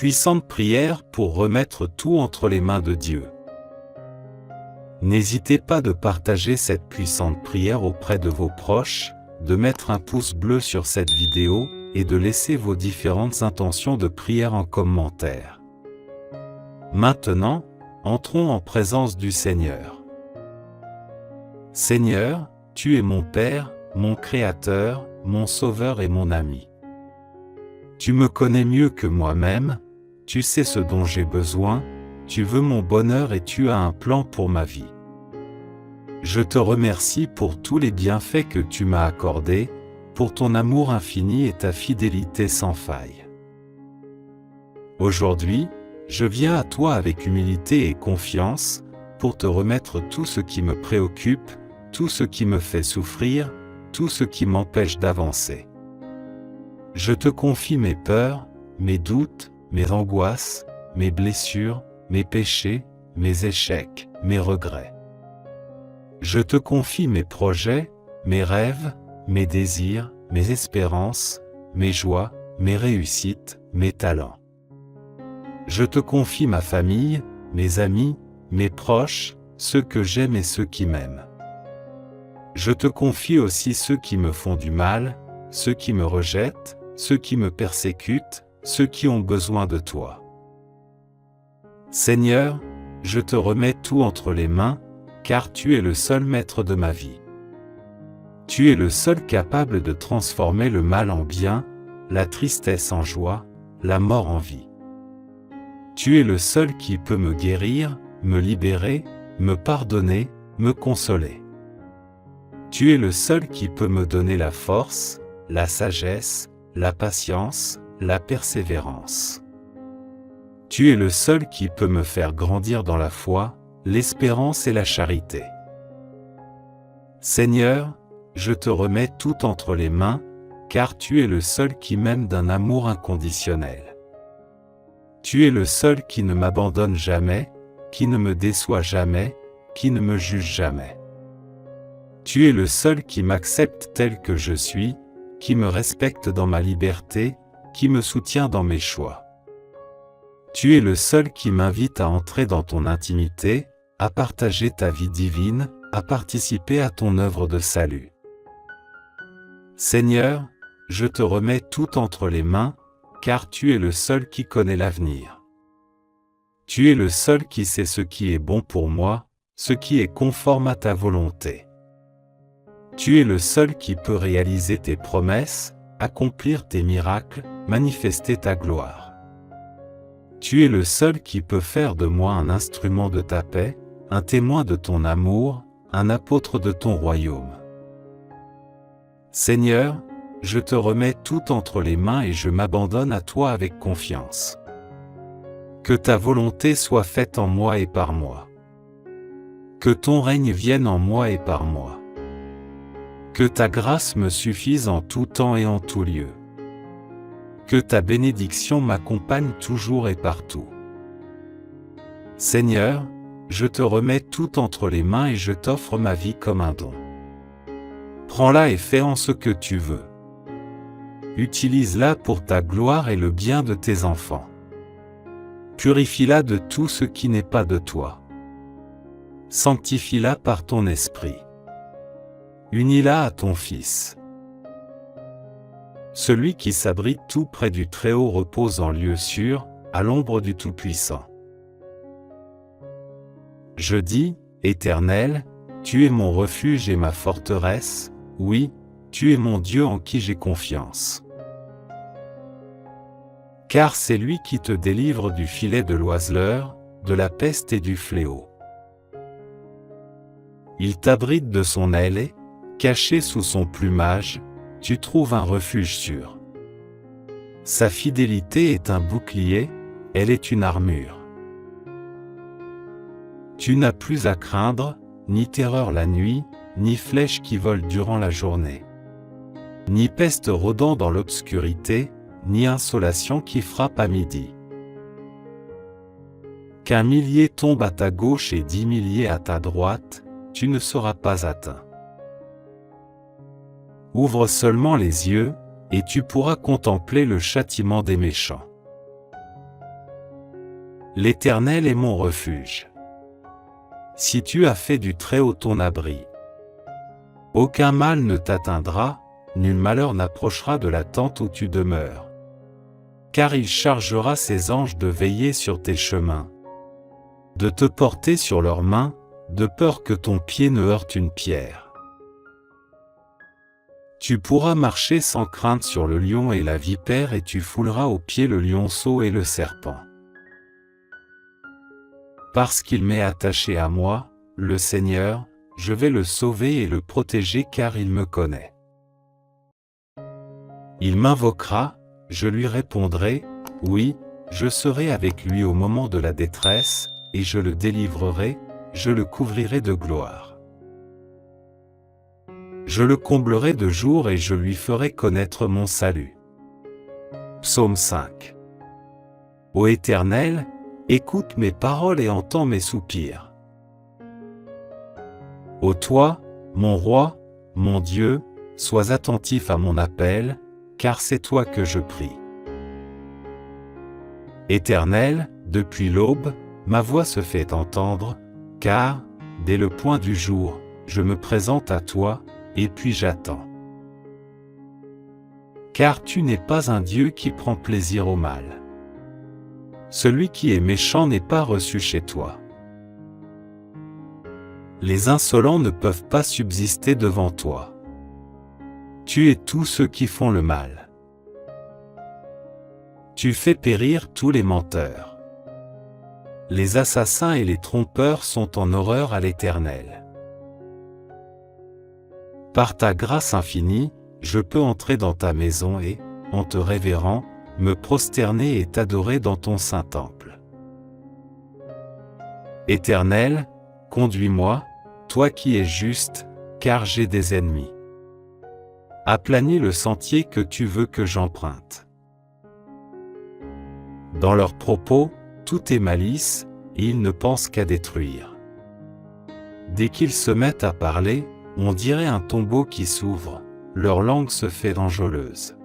puissante prière pour remettre tout entre les mains de Dieu. N'hésitez pas de partager cette puissante prière auprès de vos proches, de mettre un pouce bleu sur cette vidéo et de laisser vos différentes intentions de prière en commentaire. Maintenant, entrons en présence du Seigneur. Seigneur, tu es mon Père, mon Créateur, mon Sauveur et mon ami. Tu me connais mieux que moi-même, tu sais ce dont j'ai besoin, tu veux mon bonheur et tu as un plan pour ma vie. Je te remercie pour tous les bienfaits que tu m'as accordés, pour ton amour infini et ta fidélité sans faille. Aujourd'hui, je viens à toi avec humilité et confiance, pour te remettre tout ce qui me préoccupe, tout ce qui me fait souffrir, tout ce qui m'empêche d'avancer. Je te confie mes peurs, mes doutes, mes angoisses, mes blessures, mes péchés, mes échecs, mes regrets. Je te confie mes projets, mes rêves, mes désirs, mes espérances, mes joies, mes réussites, mes talents. Je te confie ma famille, mes amis, mes proches, ceux que j'aime et ceux qui m'aiment. Je te confie aussi ceux qui me font du mal, ceux qui me rejettent, ceux qui me persécutent, ceux qui ont besoin de toi. Seigneur, je te remets tout entre les mains, car tu es le seul maître de ma vie. Tu es le seul capable de transformer le mal en bien, la tristesse en joie, la mort en vie. Tu es le seul qui peut me guérir, me libérer, me pardonner, me consoler. Tu es le seul qui peut me donner la force, la sagesse, la patience, la persévérance. Tu es le seul qui peut me faire grandir dans la foi, l'espérance et la charité. Seigneur, je te remets tout entre les mains, car tu es le seul qui m'aime d'un amour inconditionnel. Tu es le seul qui ne m'abandonne jamais, qui ne me déçoit jamais, qui ne me juge jamais. Tu es le seul qui m'accepte tel que je suis, qui me respecte dans ma liberté, qui me soutient dans mes choix. Tu es le seul qui m'invite à entrer dans ton intimité, à partager ta vie divine, à participer à ton œuvre de salut. Seigneur, je te remets tout entre les mains, car tu es le seul qui connaît l'avenir. Tu es le seul qui sait ce qui est bon pour moi, ce qui est conforme à ta volonté. Tu es le seul qui peut réaliser tes promesses, accomplir tes miracles, manifester ta gloire. Tu es le seul qui peut faire de moi un instrument de ta paix, un témoin de ton amour, un apôtre de ton royaume. Seigneur, je te remets tout entre les mains et je m'abandonne à toi avec confiance. Que ta volonté soit faite en moi et par moi. Que ton règne vienne en moi et par moi. Que ta grâce me suffise en tout temps et en tout lieu. Que ta bénédiction m'accompagne toujours et partout. Seigneur, je te remets tout entre les mains et je t'offre ma vie comme un don. Prends-la et fais en ce que tu veux. Utilise-la pour ta gloire et le bien de tes enfants. Purifie-la de tout ce qui n'est pas de toi. Sanctifie-la par ton esprit. Unis-la à ton Fils. Celui qui s'abrite tout près du Très-Haut repose en lieu sûr, à l'ombre du Tout-Puissant. Je dis, Éternel, tu es mon refuge et ma forteresse, oui, tu es mon Dieu en qui j'ai confiance. Car c'est lui qui te délivre du filet de l'oiseleur, de la peste et du fléau. Il t'abrite de son aile et, caché sous son plumage, tu trouves un refuge sûr. Sa fidélité est un bouclier, elle est une armure. Tu n'as plus à craindre, ni terreur la nuit, ni flèche qui vole durant la journée. Ni peste rôdant dans l'obscurité, ni insolation qui frappe à midi. Qu'un millier tombe à ta gauche et 10 milliers à ta droite, tu ne seras pas atteint. Ouvre seulement les yeux, et tu pourras contempler le châtiment des méchants. L'Éternel est mon refuge. Si tu as fait du Très-Haut ton abri, aucun mal ne t'atteindra, nul malheur n'approchera de la tente où tu demeures. Car il chargera ses anges de veiller sur tes chemins, de te porter sur leurs mains, de peur que ton pied ne heurte une pierre. Tu pourras marcher sans crainte sur le lion et la vipère et tu fouleras aux pieds le lionceau et le serpent. Parce qu'il m'est attaché à moi, le Seigneur, je vais le sauver et le protéger car il me connaît. Il m'invoquera, je lui répondrai, oui, je serai avec lui au moment de la détresse, et je le délivrerai, je le couvrirai de gloire. Je le comblerai de jour et je lui ferai connaître mon salut. Psaume 5. Ô Éternel, écoute mes paroles et entends mes soupirs. Ô toi, mon roi, mon Dieu, sois attentif à mon appel, car c'est toi que je prie. Éternel, depuis l'aube, ma voix se fait entendre, car, dès le point du jour, je me présente à toi, et puis j'attends. Car tu n'es pas un Dieu qui prend plaisir au mal. Celui qui est méchant n'est pas reçu chez toi. Les insolents ne peuvent pas subsister devant toi. Tu es tous ceux qui font le mal. Tu fais périr tous les menteurs. Les assassins et les trompeurs sont en horreur à l'Éternel. Par ta grâce infinie, je peux entrer dans ta maison et, en te révérant, me prosterner et t'adorer dans ton saint temple. Éternel, conduis-moi, toi qui es juste, car j'ai des ennemis. Aplanis le sentier que tu veux que j'emprunte. Dans leurs propos, tout est malice, et ils ne pensent qu'à détruire. Dès qu'ils se mettent à parler, on dirait un tombeau qui s'ouvre, leur langue se fait enjôleuse.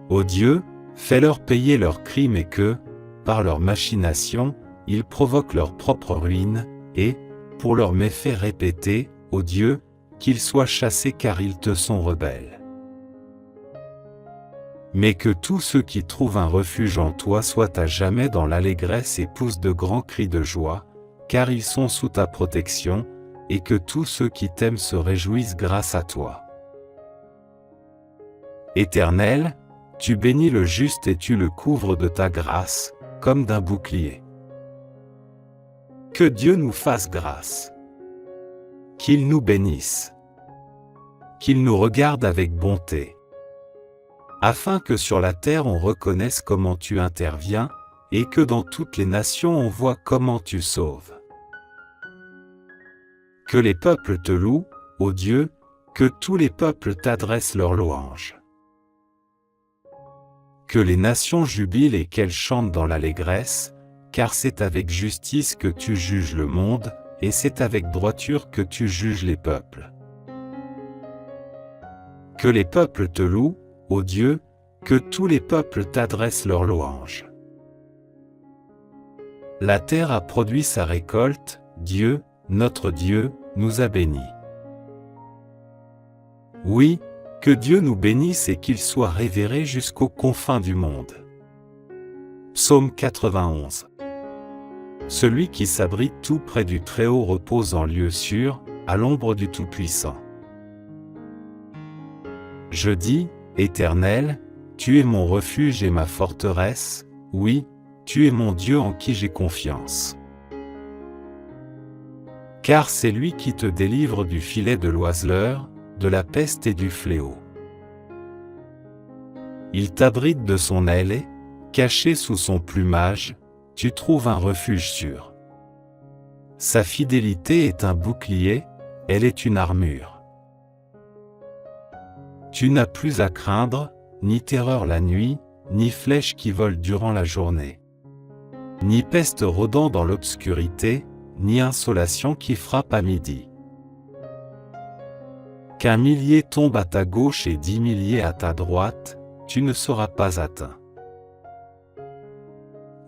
Ô Dieu, fais-leur payer leurs crimes et que, par leurs machinations, ils provoquent leur propre ruine, et, pour leurs méfaits répétés, ô Dieu, qu'ils soient chassés car ils te sont rebelles. Mais que tous ceux qui trouvent un refuge en toi soient à jamais dans l'allégresse et poussent de grands cris de joie, car ils sont sous ta protection, et que tous ceux qui t'aiment se réjouissent grâce à toi. Éternel, tu bénis le juste et tu le couvres de ta grâce, comme d'un bouclier. Que Dieu nous fasse grâce. Qu'il nous bénisse. Qu'il nous regarde avec bonté. Afin que sur la terre on reconnaisse comment tu interviens, et que dans toutes les nations on voit comment tu sauves. Que les peuples te louent, ô Dieu, que tous les peuples t'adressent leurs louanges. Que les nations jubilent et qu'elles chantent dans l'allégresse, car c'est avec justice que tu juges le monde, et c'est avec droiture que tu juges les peuples. Que les peuples te louent, ô Dieu, que tous les peuples t'adressent leurs louanges. La terre a produit sa récolte, Dieu, notre Dieu, nous a bénis. Oui, que Dieu nous bénisse et qu'il soit révéré jusqu'aux confins du monde. Psaume 91. Celui qui s'abrite tout près du Très-Haut repose en lieu sûr, à l'ombre du Tout-Puissant. Je dis, Éternel, tu es mon refuge et ma forteresse, oui, tu es mon Dieu en qui j'ai confiance. Car c'est lui qui te délivre du filet de l'oiseleur, de la peste et du fléau. Il t'abrite de son aile et, caché sous son plumage, tu trouves un refuge sûr. Sa fidélité est un bouclier, elle est une armure. Tu n'as plus à craindre, ni terreur la nuit, ni flèche qui vole durant la journée. Ni peste rôdant dans l'obscurité, ni insolation qui frappe à midi. Qu'un millier tombe à ta gauche et 10 milliers à ta droite, tu ne seras pas atteint.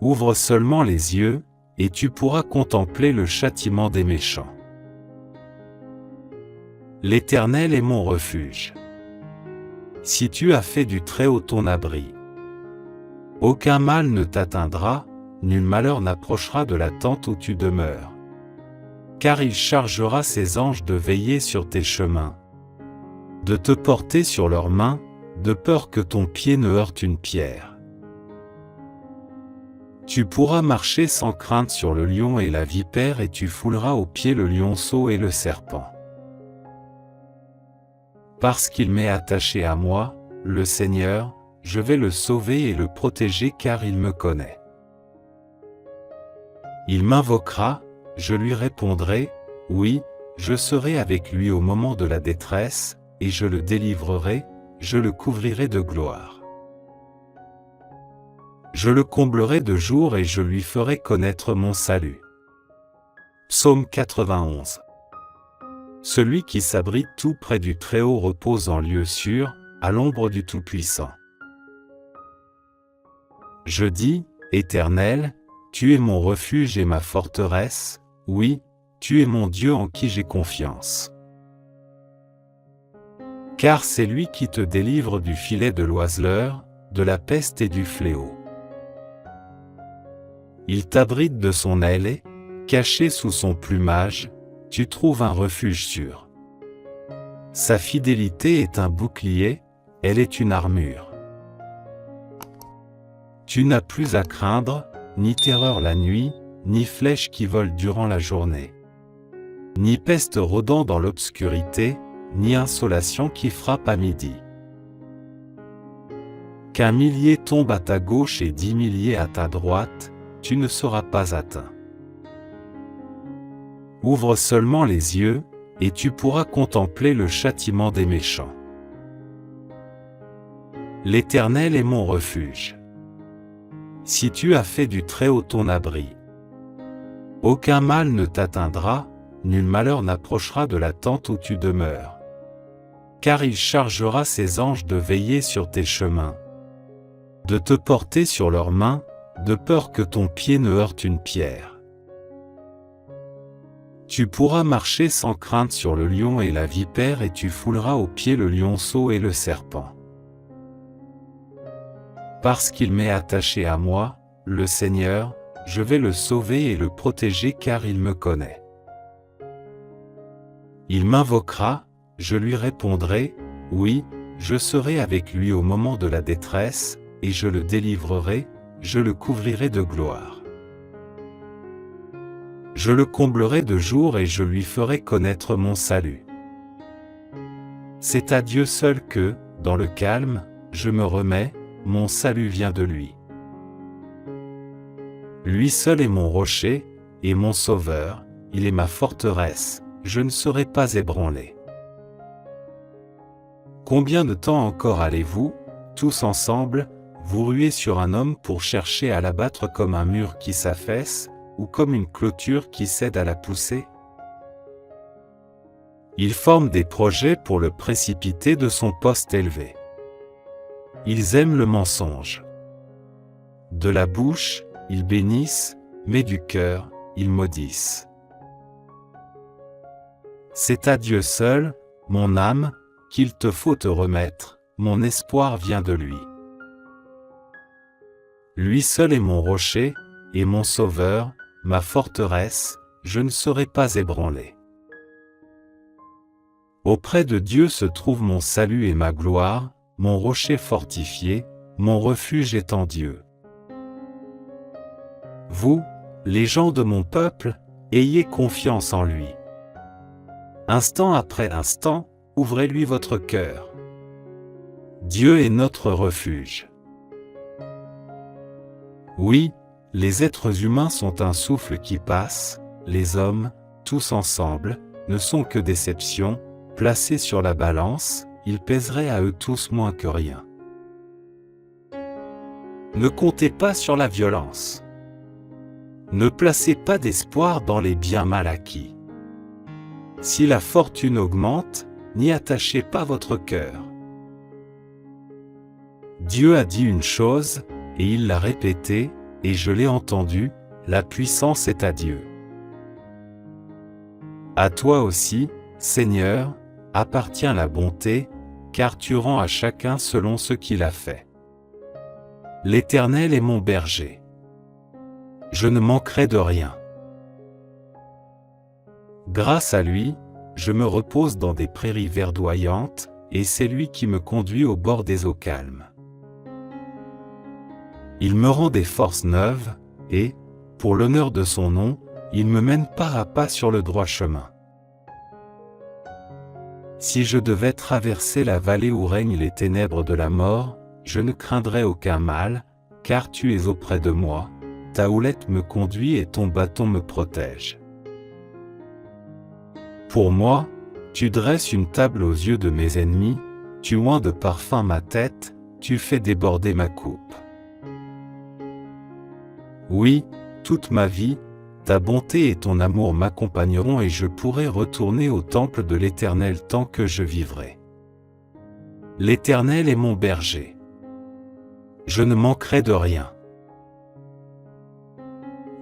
Ouvre seulement les yeux, et tu pourras contempler le châtiment des méchants. L'Éternel est mon refuge. Si tu as fait du Très-Haut ton abri, aucun mal ne t'atteindra, nul malheur n'approchera de la tente où tu demeures. Car il chargera ses anges de veiller sur tes chemins, de te porter sur leurs mains, de peur que ton pied ne heurte une pierre. Tu pourras marcher sans crainte sur le lion et la vipère et tu fouleras aux pieds le lionceau et le serpent. Parce qu'il m'est attaché à moi, le Seigneur, je vais le sauver et le protéger car il me connaît. Il m'invoquera, je lui répondrai, oui, je serai avec lui au moment de la détresse, et je le délivrerai, je le couvrirai de gloire. Je le comblerai de jour et je lui ferai connaître mon salut. Psaume 91. Celui qui s'abrite tout près du Très-Haut repose en lieu sûr, à l'ombre du Tout-Puissant. Je dis, Éternel, tu es mon refuge et ma forteresse, oui, tu es mon Dieu en qui j'ai confiance. Car c'est lui qui te délivre du filet de l'oiseleur, de la peste et du fléau. Il t'abrite de son aile et, caché sous son plumage, tu trouves un refuge sûr. Sa fidélité est un bouclier, elle est une armure. Tu n'as plus à craindre, ni terreur la nuit, ni flèche qui vole durant la journée, ni peste rôdant dans l'obscurité, ni insolation qui frappe à midi. Qu'un millier tombe à ta gauche et 10 milliers à ta droite, tu ne seras pas atteint. Ouvre seulement les yeux, et tu pourras contempler le châtiment des méchants. L'Éternel est mon refuge. Si tu as fait du Très-Haut ton abri, aucun mal ne t'atteindra, nul malheur n'approchera de la tente où tu demeures. Car il chargera ses anges de veiller sur tes chemins, de te porter sur leurs mains, de peur que ton pied ne heurte une pierre. Tu pourras marcher sans crainte sur le lion et la vipère et tu fouleras aux pieds le lionceau et le serpent. Parce qu'il m'est attaché à moi, le Seigneur, je vais le sauver et le protéger car il me connaît. Il m'invoquera, je lui répondrai, oui, je serai avec lui au moment de la détresse, et je le délivrerai, je le couvrirai de gloire. Je le comblerai de jour et je lui ferai connaître mon salut. C'est à Dieu seul que, dans le calme, je me remets, mon salut vient de lui. Lui seul est mon rocher, et mon sauveur, il est ma forteresse, je ne serai pas ébranlé. Combien de temps encore allez-vous, tous ensemble, vous ruer sur un homme pour chercher à l'abattre comme un mur qui s'affaisse, ou comme une clôture qui cède à la poussée? Ils forment des projets pour le précipiter de son poste élevé. Ils aiment le mensonge. De la bouche, ils bénissent, mais du cœur, ils maudissent. C'est à Dieu seul, mon âme, qu'il te faut te remettre, mon espoir vient de lui. Lui seul est mon rocher, et mon sauveur, ma forteresse, je ne serai pas ébranlé. Auprès de Dieu se trouve mon salut et ma gloire, mon rocher fortifié, mon refuge est en Dieu. Vous, les gens de mon peuple, ayez confiance en lui. Instant après instant, ouvrez-lui votre cœur. Dieu est notre refuge. Oui, les êtres humains sont un souffle qui passe, les hommes, tous ensemble, ne sont que déceptions, placés sur la balance, ils pèseraient à eux tous moins que rien. Ne comptez pas sur la violence. Ne placez pas d'espoir dans les biens mal acquis. Si la fortune augmente, n'y attachez pas votre cœur. Dieu a dit une chose, et il l'a répétée, et je l'ai entendu, la puissance est à Dieu. À toi aussi, Seigneur, appartient la bonté, car tu rends à chacun selon ce qu'il a fait. L'Éternel est mon berger. Je ne manquerai de rien. Grâce à lui, je me repose dans des prairies verdoyantes, et c'est lui qui me conduit au bord des eaux calmes. Il me rend des forces neuves, et, pour l'honneur de son nom, il me mène pas à pas sur le droit chemin. Si je devais traverser la vallée où règnent les ténèbres de la mort, je ne craindrais aucun mal, car tu es auprès de moi, ta houlette me conduit et ton bâton me protège. Pour moi, tu dresses une table aux yeux de mes ennemis, tu oins de parfum ma tête, tu fais déborder ma coupe. Oui, toute ma vie, ta bonté et ton amour m'accompagneront et je pourrai retourner au temple de l'Éternel tant que je vivrai. L'Éternel est mon berger. Je ne manquerai de rien.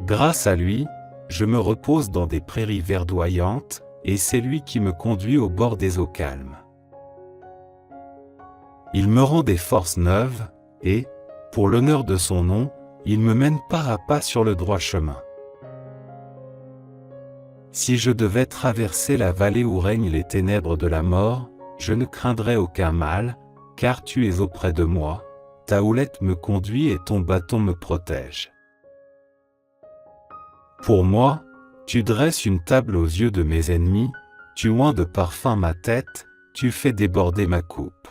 Grâce à lui, je me repose dans des prairies verdoyantes, et c'est lui qui me conduit au bord des eaux calmes. Il me rend des forces neuves, et, pour l'honneur de son nom, il me mène pas à pas sur le droit chemin. Si je devais traverser la vallée où règnent les ténèbres de la mort, je ne craindrais aucun mal, car tu es auprès de moi, ta houlette me conduit et ton bâton me protège. Pour moi, tu dresses une table aux yeux de mes ennemis, tu oins de parfum ma tête, tu fais déborder ma coupe.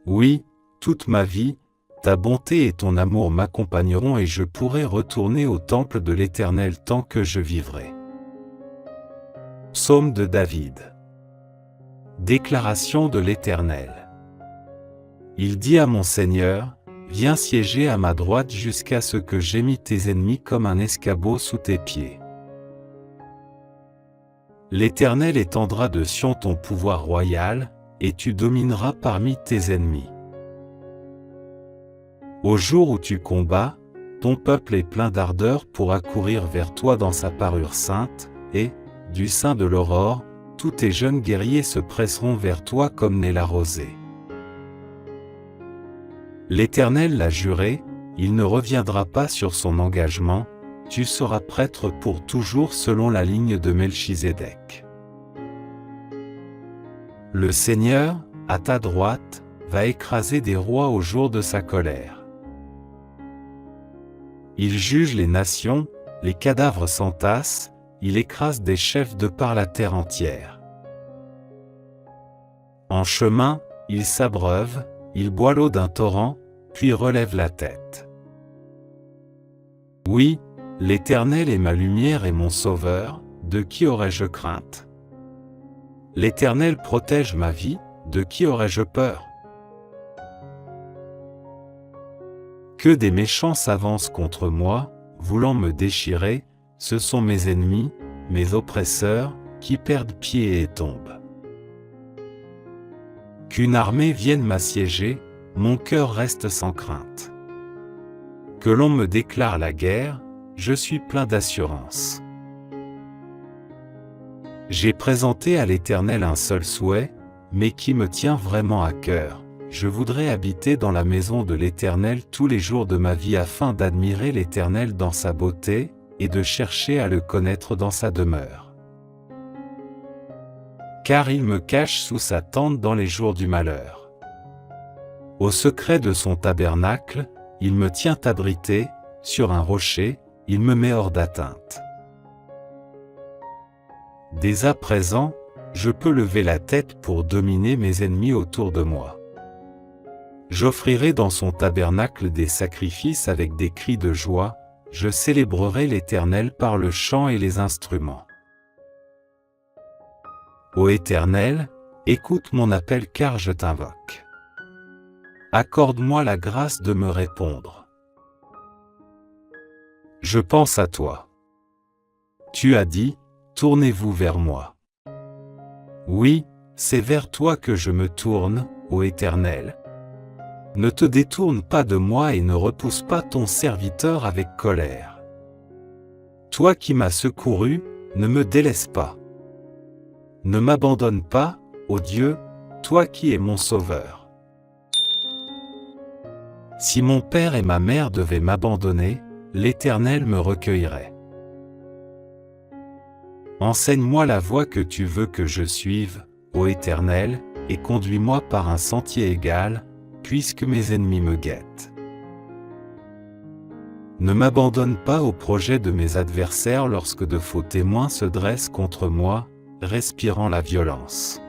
Oui, toute ma vie, ta bonté et ton amour m'accompagneront et je pourrai retourner au temple de l'Éternel tant que je vivrai. Psaume de David. Déclaration de l'Éternel. Il dit à mon Seigneur, viens siéger à ma droite jusqu'à ce que j'aie mis tes ennemis comme un escabeau sous tes pieds. L'Éternel étendra de Sion ton pouvoir royal, et tu domineras parmi tes ennemis. Au jour où tu combats, ton peuple est plein d'ardeur pour accourir vers toi dans sa parure sainte, et, du sein de l'aurore, tous tes jeunes guerriers se presseront vers toi comme naît la rosée. L'Éternel l'a juré, il ne reviendra pas sur son engagement, tu seras prêtre pour toujours selon la ligne de Melchizedek. Le Seigneur, à ta droite, va écraser des rois au jour de sa colère. Il juge les nations, les cadavres s'entassent, il écrase des chefs de par la terre entière. En chemin, il s'abreuve, il boit l'eau d'un torrent, puis relève la tête. Oui, l'Éternel est ma lumière et mon sauveur, de qui aurais-je crainte? L'Éternel protège ma vie, de qui aurais-je peur? Que des méchants s'avancent contre moi, voulant me déchirer, ce sont mes ennemis, mes oppresseurs, qui perdent pied et tombent. Qu'une armée vienne m'assiéger, mon cœur reste sans crainte. Que l'on me déclare la guerre, je suis plein d'assurance. J'ai présenté à l'Éternel un seul souhait, mais qui me tient vraiment à cœur. Je voudrais habiter dans la maison de l'Éternel tous les jours de ma vie afin d'admirer l'Éternel dans sa beauté, et de chercher à le connaître dans sa demeure. Car il me cache sous sa tente dans les jours du malheur. Au secret de son tabernacle, il me tient abrité, sur un rocher, il me met hors d'atteinte. Dès à présent, je peux lever la tête pour dominer mes ennemis autour de moi. J'offrirai dans son tabernacle des sacrifices avec des cris de joie, je célébrerai l'Éternel par le chant et les instruments. Ô Éternel, écoute mon appel car je t'invoque. Accorde-moi la grâce de me répondre. Je pense à toi. Tu as dit, tournez-vous vers moi. Oui, c'est vers toi que je me tourne, ô Éternel. Ne te détourne pas de moi et ne repousse pas ton serviteur avec colère. Toi qui m'as secouru, ne me délaisse pas. Ne m'abandonne pas, ô Dieu, toi qui es mon sauveur. Si mon père et ma mère devaient m'abandonner, l'Éternel me recueillerait. Enseigne-moi la voie que tu veux que je suive, ô Éternel, et conduis-moi par un sentier égal, puisque mes ennemis me guettent. Ne m'abandonne pas au projet de mes adversaires lorsque de faux témoins se dressent contre moi, respirant la violence.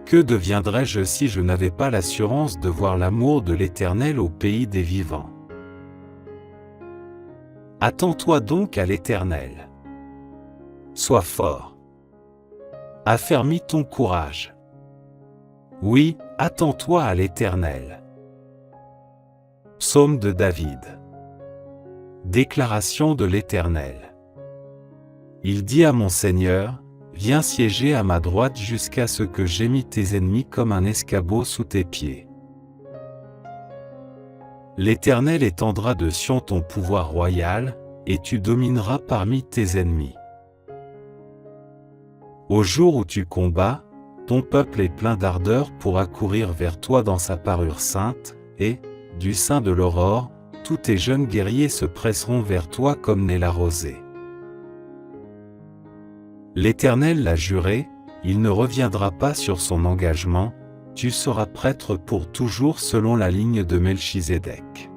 Que deviendrais-je si je n'avais pas l'assurance de voir l'amour de l'Éternel au pays des vivants? Attends-toi donc à l'Éternel. Sois fort. Affermis ton courage. Oui, attends-toi à l'Éternel. Psaume de David. Déclaration de l'Éternel. Il dit à mon Seigneur, viens siéger à ma droite jusqu'à ce que j'aie mis tes ennemis comme un escabeau sous tes pieds. L'Éternel étendra de Sion ton pouvoir royal, et tu domineras parmi tes ennemis. Au jour où tu combats, ton peuple est plein d'ardeur pour accourir vers toi dans sa parure sainte, et, du sein de l'aurore, tous tes jeunes guerriers se presseront vers toi comme naît la rosée. L'Éternel l'a juré, il ne reviendra pas sur son engagement, tu seras prêtre pour toujours selon la ligne de Melchizedek.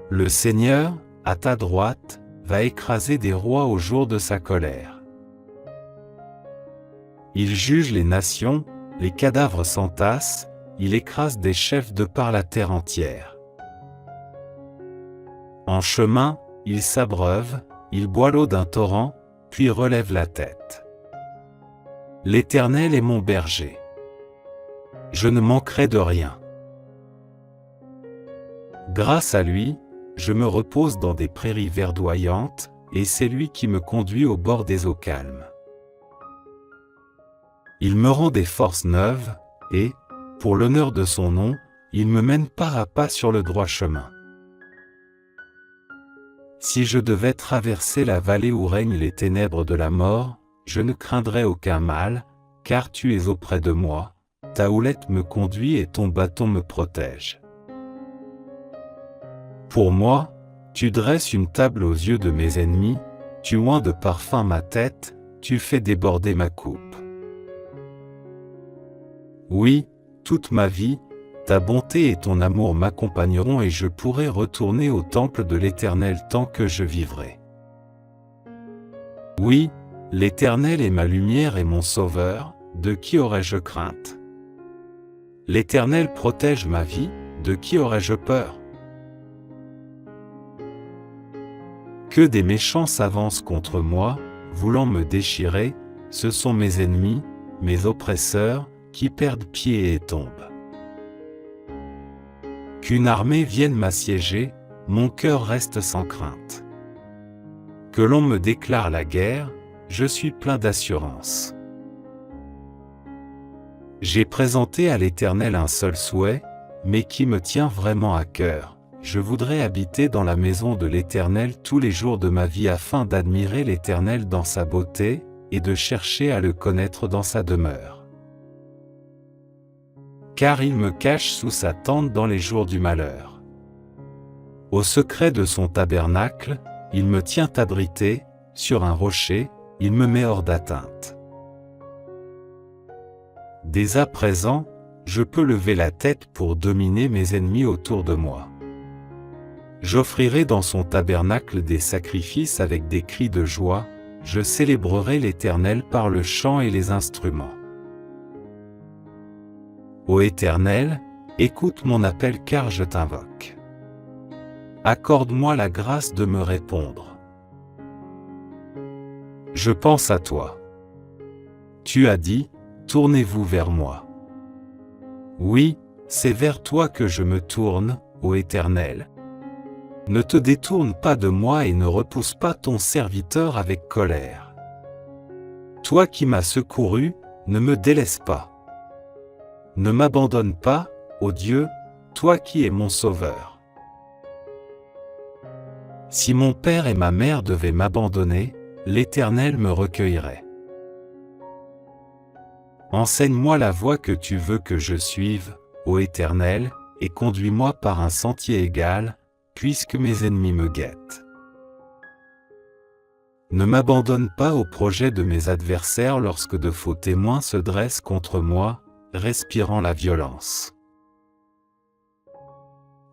Le Seigneur, à ta droite, va écraser des rois au jour de sa colère. Il juge les nations, les cadavres s'entassent, il écrase des chefs de par la terre entière. En chemin, il s'abreuve, il boit l'eau d'un torrent, puis relève la tête. L'Éternel est mon berger. Je ne manquerai de rien. Grâce à lui, je me repose dans des prairies verdoyantes, et c'est lui qui me conduit au bord des eaux calmes. Il me rend des forces neuves, et, pour l'honneur de son nom, il me mène pas à pas sur le droit chemin. Si je devais traverser la vallée où règnent les ténèbres de la mort, je ne craindrais aucun mal, car tu es auprès de moi, ta houlette me conduit et ton bâton me protège. Pour moi, tu dresses une table aux yeux de mes ennemis, tu oins de parfum ma tête, tu fais déborder ma coupe. Oui, toute ma vie, ta bonté et ton amour m'accompagneront et je pourrai retourner au temple de l'Éternel tant que je vivrai. Oui, l'Éternel est ma lumière et mon sauveur, de qui aurais-je crainte? L'Éternel protège ma vie, de qui aurais-je peur? Que des méchants s'avancent contre moi, voulant me déchirer, ce sont mes ennemis, mes oppresseurs, qui perdent pied et tombent. Qu'une armée vienne m'assiéger, mon cœur reste sans crainte. Que l'on me déclare la guerre, je suis plein d'assurance. J'ai présenté à l'Éternel un seul souhait, mais qui me tient vraiment à cœur. Je voudrais habiter dans la maison de l'Éternel tous les jours de ma vie afin d'admirer l'Éternel dans sa beauté, et de chercher à le connaître dans sa demeure. Car il me cache sous sa tente dans les jours du malheur. Au secret de son tabernacle, il me tient abrité, sur un rocher, il me met hors d'atteinte. Dès à présent, je peux lever la tête pour dominer mes ennemis autour de moi. J'offrirai dans son tabernacle des sacrifices avec des cris de joie, je célébrerai l'Éternel par le chant et les instruments. Ô Éternel, écoute mon appel car je t'invoque. Accorde-moi la grâce de me répondre. Je pense à toi. Tu as dit, tournez-vous vers moi. Oui, c'est vers toi que je me tourne, ô Éternel. Ne te détourne pas de moi et ne repousse pas ton serviteur avec colère. Toi qui m'as secouru, ne me délaisse pas. Ne m'abandonne pas, ô Dieu, toi qui es mon sauveur. Si mon père et ma mère devaient m'abandonner, l'Éternel me recueillerait. Enseigne-moi la voie que tu veux que je suive, ô Éternel, et conduis-moi par un sentier égal, puisque mes ennemis me guettent. Ne m'abandonne pas au projet de mes adversaires lorsque de faux témoins se dressent contre moi, respirant la violence.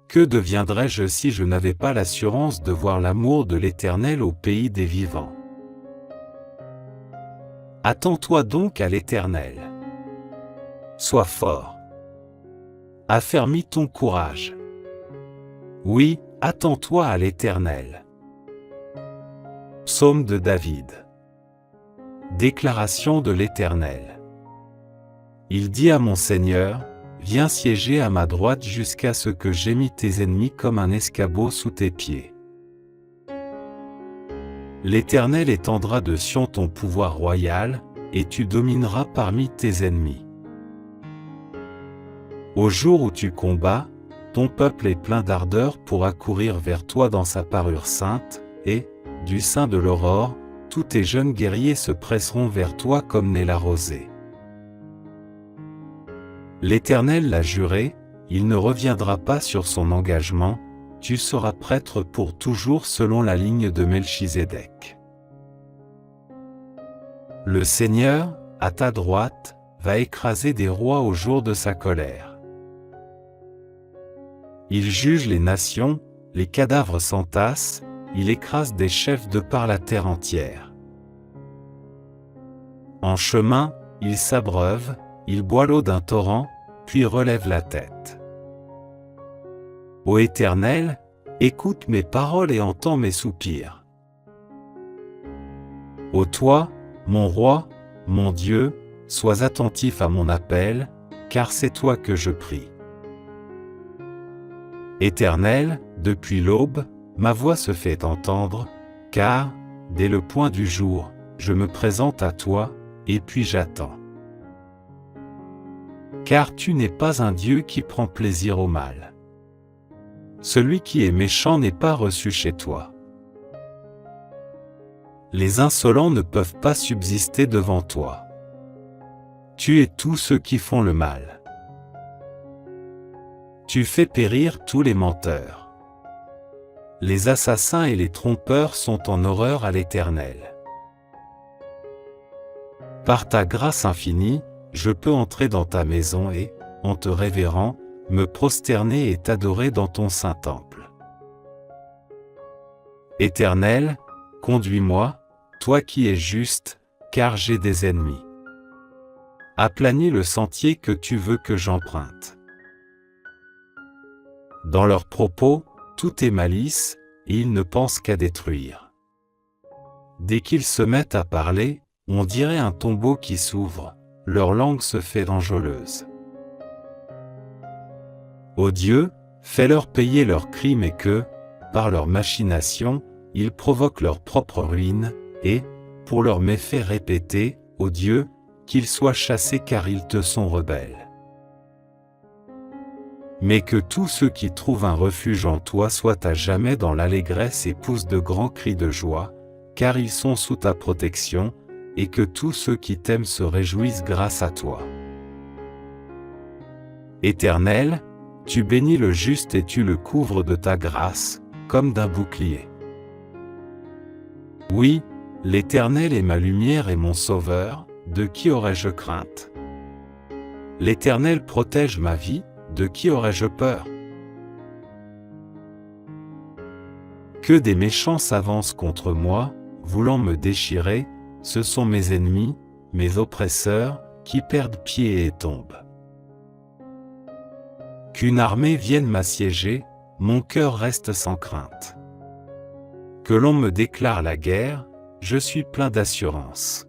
Que deviendrais-je si je n'avais pas l'assurance de voir l'amour de l'Éternel au pays des vivants? Attends-toi donc à l'Éternel. Sois fort. Affermis ton courage. Oui, attends-toi à l'Éternel. Psaume de David. Déclaration de l'Éternel. Il dit à mon Seigneur, viens siéger à ma droite jusqu'à ce que j'aie mis tes ennemis comme un escabeau sous tes pieds. L'Éternel étendra de Sion ton pouvoir royal, et tu domineras parmi tes ennemis. Au jour où tu combats, ton peuple est plein d'ardeur pour accourir vers toi dans sa parure sainte, et, du sein de l'aurore, tous tes jeunes guerriers se presseront vers toi comme naît la rosée. L'Éternel l'a juré, il ne reviendra pas sur son engagement, tu seras prêtre pour toujours selon la ligne de Melchizedek. Le Seigneur, à ta droite, va écraser des rois au jour de sa colère. Il juge les nations, les cadavres s'entassent, il écrase des chefs de par la terre entière. En chemin, il s'abreuve, il boit l'eau d'un torrent, puis relève la tête. Ô Éternel, écoute mes paroles et entends mes soupirs. Ô toi, mon roi, mon Dieu, sois attentif à mon appel, car c'est toi que je prie. Éternel, depuis l'aube, ma voix se fait entendre, car, dès le point du jour, je me présente à toi, et puis j'attends. Car tu n'es pas un Dieu qui prend plaisir au mal. Celui qui est méchant n'est pas reçu chez toi. Les insolents ne peuvent pas subsister devant toi. Tu es tous ceux qui font le mal. Tu fais périr tous les menteurs. Les assassins et les trompeurs sont en horreur à l'Éternel. Par ta grâce infinie, je peux entrer dans ta maison et, en te révérant, me prosterner et t'adorer dans ton saint temple. Éternel, conduis-moi, toi qui es juste, car j'ai des ennemis. Aplanis le sentier que tu veux que j'emprunte. Dans leurs propos, tout est malice, et ils ne pensent qu'à détruire. Dès qu'ils se mettent à parler, on dirait un tombeau qui s'ouvre, leur langue se fait enjôleuse. Ô Dieu, fais-leur payer leurs crimes et que, par leurs machinations, ils provoquent leur propre ruine, et, pour leurs méfaits répétés, ô Dieu, qu'ils soient chassés car ils te sont rebelles. Mais que tous ceux qui trouvent un refuge en toi soient à jamais dans l'allégresse et poussent de grands cris de joie, car ils sont sous ta protection, et que tous ceux qui t'aiment se réjouissent grâce à toi. Éternel, tu bénis le juste et tu le couvres de ta grâce, comme d'un bouclier. Oui, l'Éternel est ma lumière et mon sauveur, de qui aurais-je crainte? L'Éternel protège ma vie, de qui aurais-je peur? Que des méchants s'avancent contre moi, voulant me déchirer, ce sont mes ennemis, mes oppresseurs, qui perdent pied et tombent. Qu'une armée vienne m'assiéger, mon cœur reste sans crainte. Que l'on me déclare la guerre, je suis plein d'assurance.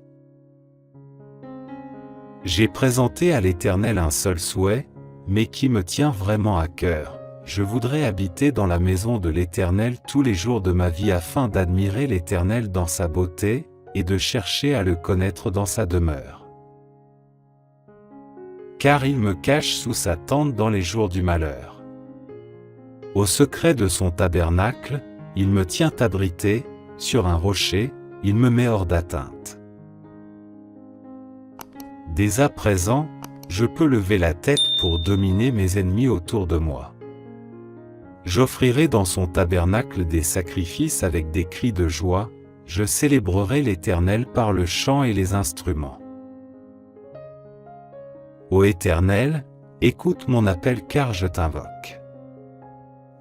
J'ai présenté à l'Éternel un seul souhait, mais qui me tient vraiment à cœur. Je voudrais habiter dans la maison de l'Éternel tous les jours de ma vie afin d'admirer l'Éternel dans sa beauté, et de chercher à le connaître dans sa demeure. car il me cache sous sa tente dans les jours du malheur. Au secret de son tabernacle, il me tient abrité, sur un rocher, il me met hors d'atteinte. Dès à présent, je peux lever la tête pour dominer mes ennemis autour de moi. J'offrirai dans son tabernacle des sacrifices avec des cris de joie, je célébrerai l'Éternel par le chant et les instruments. Ô Éternel, écoute mon appel car je t'invoque.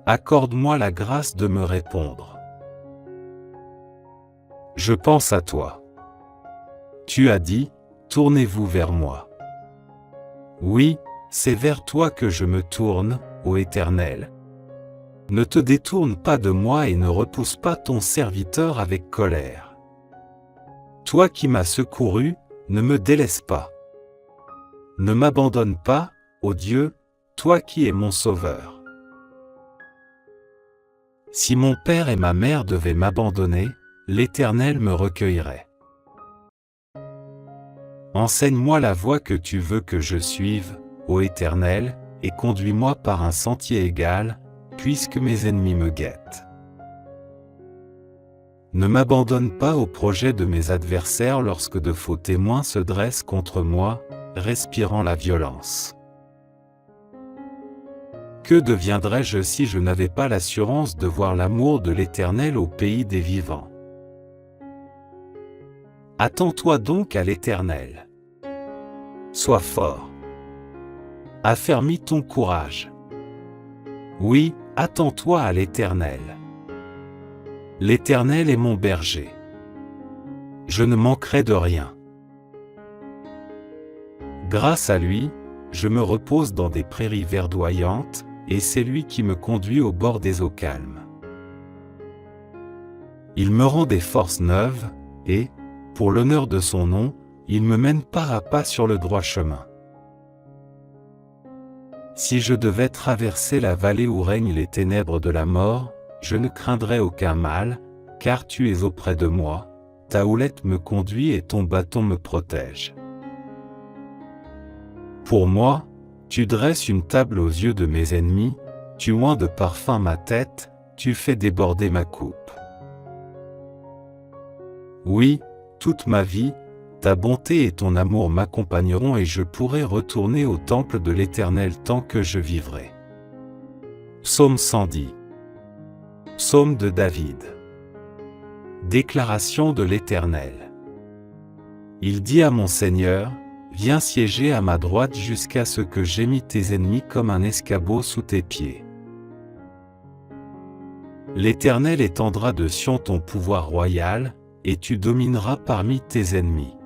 Accorde-moi la grâce de me répondre. Je pense à toi. Tu as dit, tournez-vous vers moi. Oui, c'est vers toi que je me tourne, ô Éternel. Ne te détourne pas de moi et ne repousse pas ton serviteur avec colère. Toi qui m'as secouru, ne me délaisse pas. Ne m'abandonne pas, ô Dieu, toi qui es mon sauveur. Si mon père et ma mère devaient m'abandonner, l'Éternel me recueillerait. Enseigne-moi la voie que tu veux que je suive, ô Éternel, et conduis-moi par un sentier égal, puisque mes ennemis me guettent. Ne m'abandonne pas au projet de mes adversaires lorsque de faux témoins se dressent contre moi, respirant la violence. Que deviendrais-je si je n'avais pas l'assurance de voir l'amour de l'Éternel au pays des vivants? Attends-toi donc à l'Éternel. Sois fort. Affermis ton courage. Oui, attends-toi à l'Éternel. L'Éternel est mon berger. Je ne manquerai de rien. Grâce à lui, je me repose dans des prairies verdoyantes, et c'est lui qui me conduit au bord des eaux calmes. Il me rend des forces neuves, et, pour l'honneur de son nom, il me mène pas à pas sur le droit chemin. Si je devais traverser la vallée où règnent les ténèbres de la mort, je ne craindrais aucun mal, car tu es auprès de moi, ta houlette me conduit et ton bâton me protège. Pour moi, tu dresses une table aux yeux de mes ennemis, tu oins de parfum ma tête, tu fais déborder ma coupe. Oui, toute ma vie, ta bonté et ton amour m'accompagneront et je pourrai retourner au temple de l'Éternel tant que je vivrai. Psaume 110. Psaume de David. Déclaration de l'Éternel. Il dit à mon Seigneur, viens siéger à ma droite jusqu'à ce que j'aie mis tes ennemis comme un escabeau sous tes pieds. L'Éternel étendra de Sion ton pouvoir royal, et tu domineras parmi tes ennemis.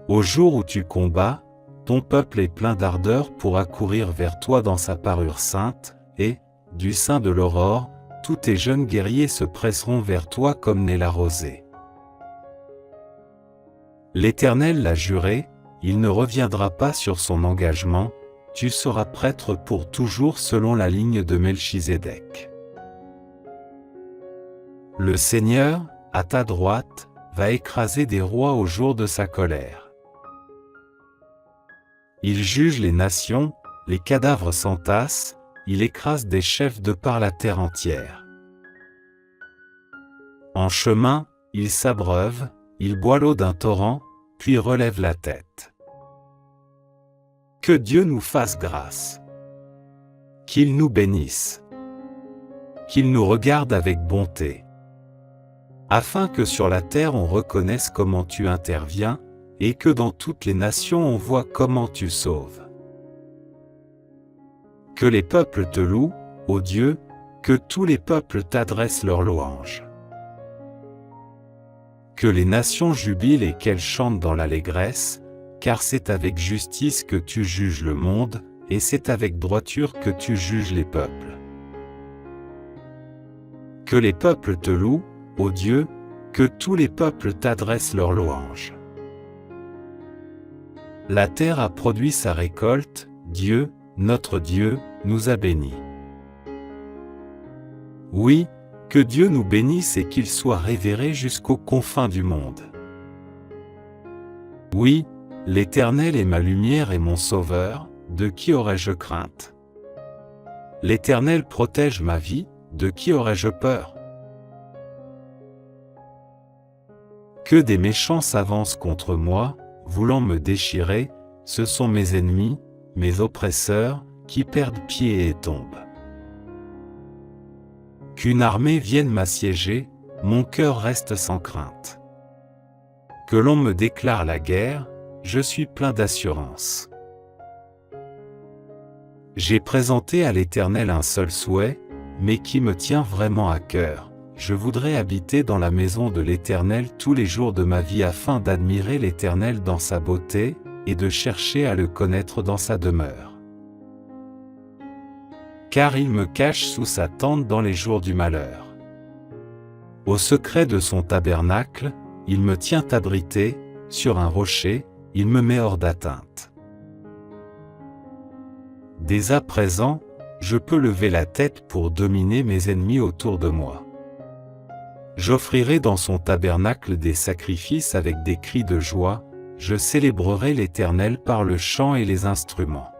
Au jour où tu combats, ton peuple est plein d'ardeur pour accourir vers toi dans sa parure sainte, et, du sein de l'aurore, tous tes jeunes guerriers se presseront vers toi comme naît la rosée. L'Éternel l'a juré, il ne reviendra pas sur son engagement, tu seras prêtre pour toujours selon la ligne de Melchizedek. Le Seigneur, à ta droite, va écraser des rois au jour de sa colère. Il juge les nations, les cadavres s'entassent, il écrase des chefs de par la terre entière. En chemin, il s'abreuve, il boit l'eau d'un torrent, puis relève la tête. Que Dieu nous fasse grâce. Qu'il nous bénisse. Qu'il nous regarde avec bonté. Afin que sur la terre on reconnaisse comment tu interviens, et que dans toutes les nations on voit comment tu sauves. Que les peuples te louent, ô Dieu, que tous les peuples t'adressent leurs louanges. Que les nations jubilent et qu'elles chantent dans l'allégresse, car c'est avec justice que tu juges le monde, et c'est avec droiture que tu juges les peuples. Que les peuples te louent, ô Dieu, que tous les peuples t'adressent leurs louanges. La terre a produit sa récolte, Dieu, notre Dieu, nous a bénis. Oui, que Dieu nous bénisse et qu'il soit révéré jusqu'aux confins du monde. Oui, L'Éternel est ma lumière et mon sauveur, de qui aurais-je crainte? L'Éternel protège ma vie, de qui aurais-je peur? Que des méchants s'avancent contre moi, voulant me déchirer, ce sont mes ennemis, mes oppresseurs, qui perdent pied et tombent. Qu'une armée vienne m'assiéger, mon cœur reste sans crainte. Que l'on me déclare la guerre, je suis plein d'assurance. J'ai présenté à l'Éternel un seul souhait, mais qui me tient vraiment à cœur. Je voudrais habiter dans la maison de l'Éternel tous les jours de ma vie afin d'admirer l'Éternel dans sa beauté, et de chercher à le connaître dans sa demeure. Car il me cache sous sa tente dans les jours du malheur. Au secret de son tabernacle, il me tient abrité, sur un rocher, il me met hors d'atteinte. Dès à présent, je peux lever la tête pour dominer mes ennemis autour de moi. J'offrirai dans son tabernacle des sacrifices avec des cris de joie, je célébrerai l'Éternel par le chant et les instruments.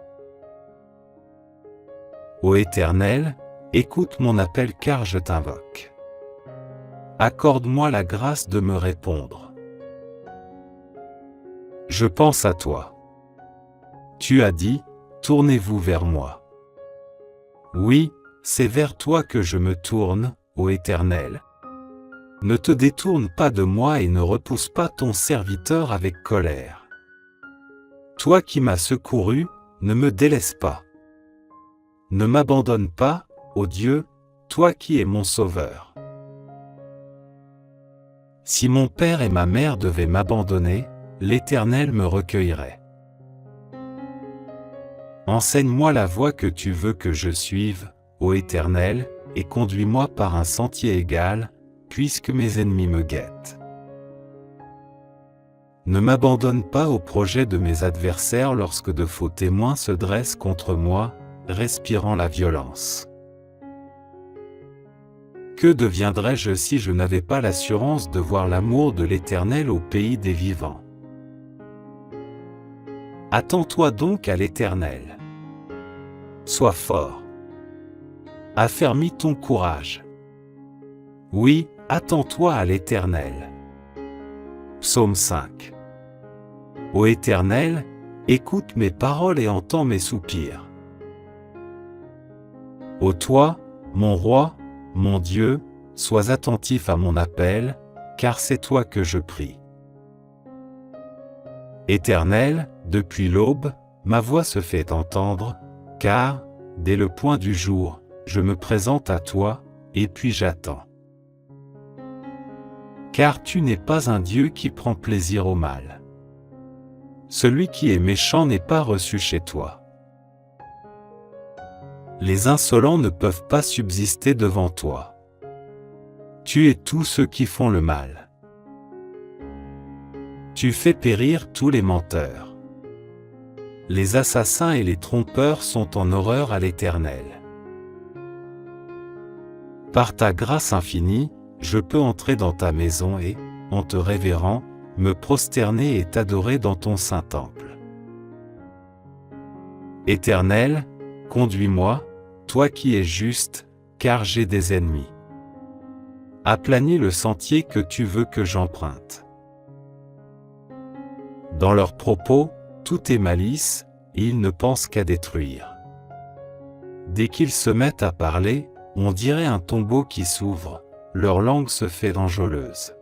Ô Éternel, écoute mon appel car je t'invoque. Accorde-moi la grâce de me répondre. Je pense à toi. Tu as dit, tournez-vous vers moi. Oui, c'est vers toi que je me tourne, ô Éternel. Ne te détourne pas de moi et ne repousse pas ton serviteur avec colère. Toi qui m'as secouru, ne me délaisse pas. Ne m'abandonne pas, ô Dieu, toi qui es mon sauveur. Si mon père et ma mère devaient m'abandonner, l'Éternel me recueillerait. Enseigne-moi la voie que tu veux que je suive, ô Éternel, et conduis-moi par un sentier égal, puisque mes ennemis me guettent. Ne m'abandonne pas au projet de mes adversaires lorsque de faux témoins se dressent contre moi, respirant la violence. Que deviendrais-je si je n'avais pas l'assurance de voir l'amour de l'Éternel au pays des vivants? Attends-toi donc à l'Éternel. Sois fort. Affermis ton courage. Oui, attends-toi à l'Éternel. Psaume 5. Ô Éternel, écoute mes paroles et entends mes soupirs. Ô toi, mon roi, mon Dieu, sois attentif à mon appel, car c'est toi que je prie. Éternel, depuis l'aube, ma voix se fait entendre, car, dès le point du jour, je me présente à toi, et puis j'attends. Car tu n'es pas un Dieu qui prend plaisir au mal. Celui qui est méchant n'est pas reçu chez toi. Les insolents ne peuvent pas subsister devant toi. Tu es tous ceux qui font le mal. Tu fais périr tous les menteurs. Les assassins et les trompeurs sont en horreur à l'Éternel. Par ta grâce infinie, je peux entrer dans ta maison et, en te révérant, me prosterner et t'adorer dans ton saint temple. Éternel, conduis-moi, toi qui es juste, car j'ai des ennemis. Aplanis le sentier que tu veux que j'emprunte. Dans leurs propos, tout est malice, et ils ne pensent qu'à détruire. Dès qu'ils se mettent à parler, on dirait un tombeau qui s'ouvre, leur langue se fait enjôleuse.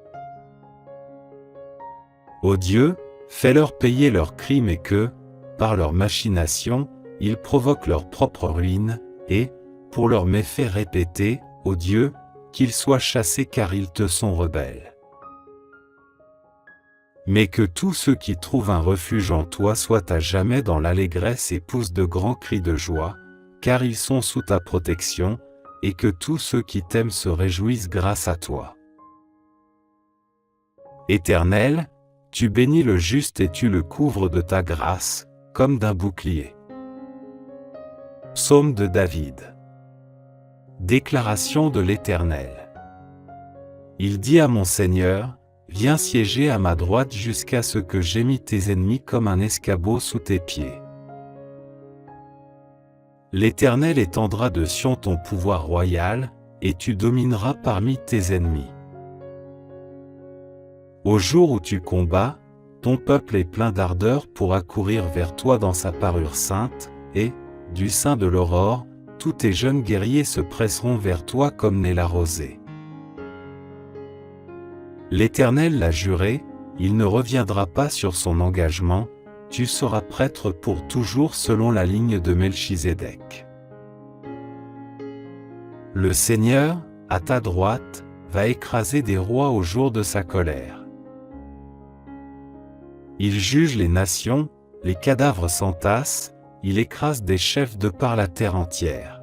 Ô Dieu, fais-leur payer leurs crimes et que, par leurs machinations, ils provoquent leur propre ruine, et, pour leurs méfaits répétés, ô Dieu, qu'ils soient chassés car ils te sont rebelles. Mais que tous ceux qui trouvent un refuge en toi soient à jamais dans l'allégresse et poussent de grands cris de joie, car ils sont sous ta protection, et que tous ceux qui t'aiment se réjouissent grâce à toi. Éternel, tu bénis le juste et tu le couvres de ta grâce, comme d'un bouclier. Psaume de David. Déclaration de l'Éternel. Il dit à mon Seigneur, viens siéger à ma droite jusqu'à ce que j'aie mis tes ennemis comme un escabeau sous tes pieds. L'Éternel étendra de Sion ton pouvoir royal, et tu domineras parmi tes ennemis. Au jour où tu combats, ton peuple est plein d'ardeur pour accourir vers toi dans sa parure sainte, et, du sein de l'aurore, tous tes jeunes guerriers se presseront vers toi comme naît la rosée. L'Éternel l'a juré, il ne reviendra pas sur son engagement, tu seras prêtre pour toujours selon la ligne de Melchizedek. Le Seigneur, à ta droite, va écraser des rois au jour de sa colère. Il juge les nations, les cadavres s'entassent, il écrase des chefs de par la terre entière.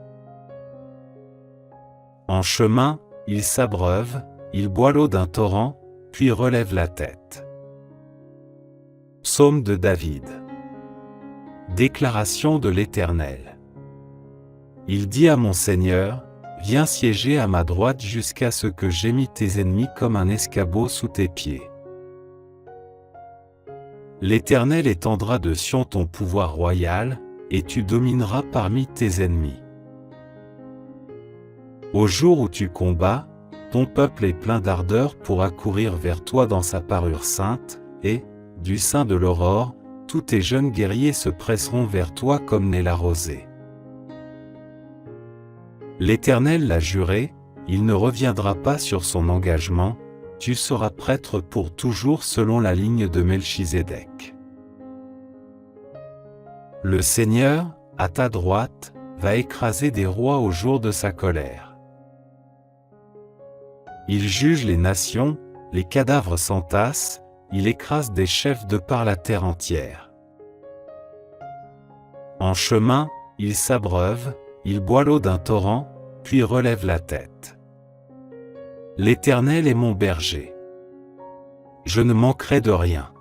En chemin, il s'abreuve, il boit l'eau d'un torrent, puis relève la tête. Psaume de David. Déclaration de l'Éternel. Il dit à mon Seigneur, viens siéger à ma droite jusqu'à ce que j'aie mis tes ennemis comme un escabeau sous tes pieds. L'Éternel étendra de Sion ton pouvoir royal, et tu domineras parmi tes ennemis. Au jour où tu combats, ton peuple est plein d'ardeur pour accourir vers toi dans sa parure sainte, et, du sein de l'aurore, tous tes jeunes guerriers se presseront vers toi comme naît la rosée. L'Éternel l'a juré, il ne reviendra pas sur son engagement, tu seras prêtre pour toujours selon la ligne de Melchizedek. Le Seigneur, à ta droite, va écraser des rois au jour de sa colère. Il juge les nations, les cadavres s'entassent, il écrase des chefs de par la terre entière. En chemin, il s'abreuve, il boit l'eau d'un torrent, puis relève la tête. L'Éternel est mon berger. Je ne manquerai de rien.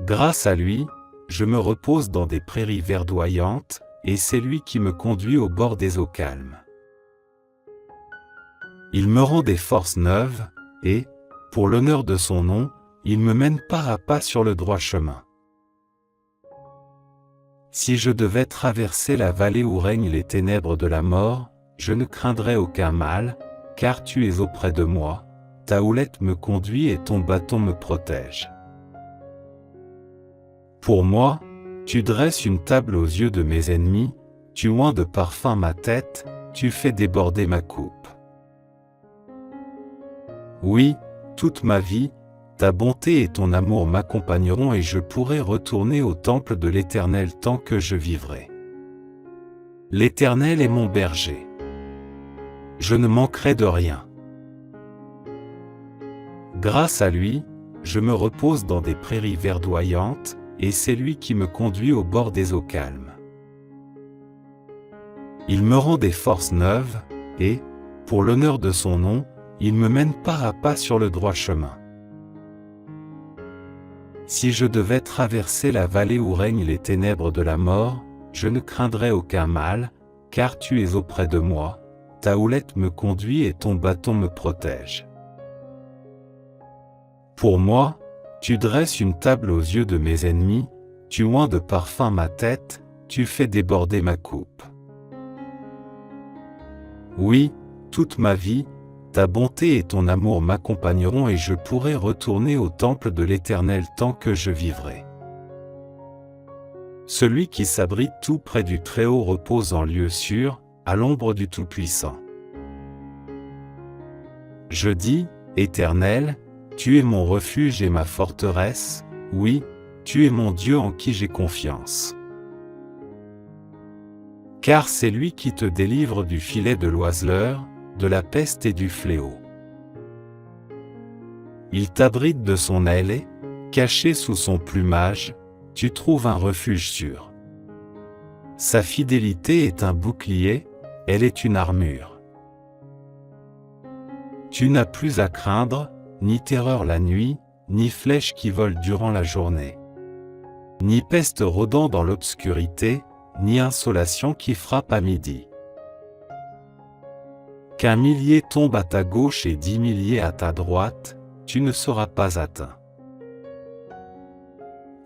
Grâce à lui, je me repose dans des prairies verdoyantes, et c'est lui qui me conduit au bord des eaux calmes. Il me rend des forces neuves, et, pour l'honneur de son nom, il me mène pas à pas sur le droit chemin. Si je devais traverser la vallée où règnent les ténèbres de la mort, je ne craindrais aucun mal, car tu es auprès de moi, ta houlette me conduit et ton bâton me protège. Pour moi, tu dresses une table aux yeux de mes ennemis, tu oins de parfum ma tête, tu fais déborder ma coupe. Oui, toute ma vie, ta bonté et ton amour m'accompagneront et je pourrai retourner au temple de l'Éternel tant que je vivrai. L'Éternel est mon berger. Je ne manquerai de rien. Grâce à lui, je me repose dans des prairies verdoyantes, et c'est lui qui me conduit au bord des eaux calmes. Il me rend des forces neuves, et, pour l'honneur de son nom, il me mène pas à pas sur le droit chemin. Si je devais traverser la vallée où règnent les ténèbres de la mort, je ne craindrais aucun mal, car tu es auprès de moi, ta houlette me conduit et ton bâton me protège. Pour moi, tu dresses une table aux yeux de mes ennemis, tu oins de parfum ma tête, tu fais déborder ma coupe. Oui, toute ma vie, ta bonté et ton amour m'accompagneront et je pourrai retourner au temple de l'Éternel tant que je vivrai. Celui qui s'abrite tout près du Très-Haut repose en lieu sûr, à l'ombre du Tout-Puissant. Je dis, Éternel, tu es mon refuge et ma forteresse, oui, tu es mon Dieu en qui j'ai confiance. Car c'est lui qui te délivre du filet de l'oiseleur, de la peste et du fléau. Il t'abrite de son aile et, caché sous son plumage, tu trouves un refuge sûr. Sa fidélité est un bouclier, elle est une armure. Tu n'as plus à craindre, ni terreur la nuit, ni flèche qui vole durant la journée. Ni peste rôdant dans l'obscurité, ni insolation qui frappe à midi. Qu'un millier tombe à ta gauche et 10 milliers à ta droite, tu ne seras pas atteint.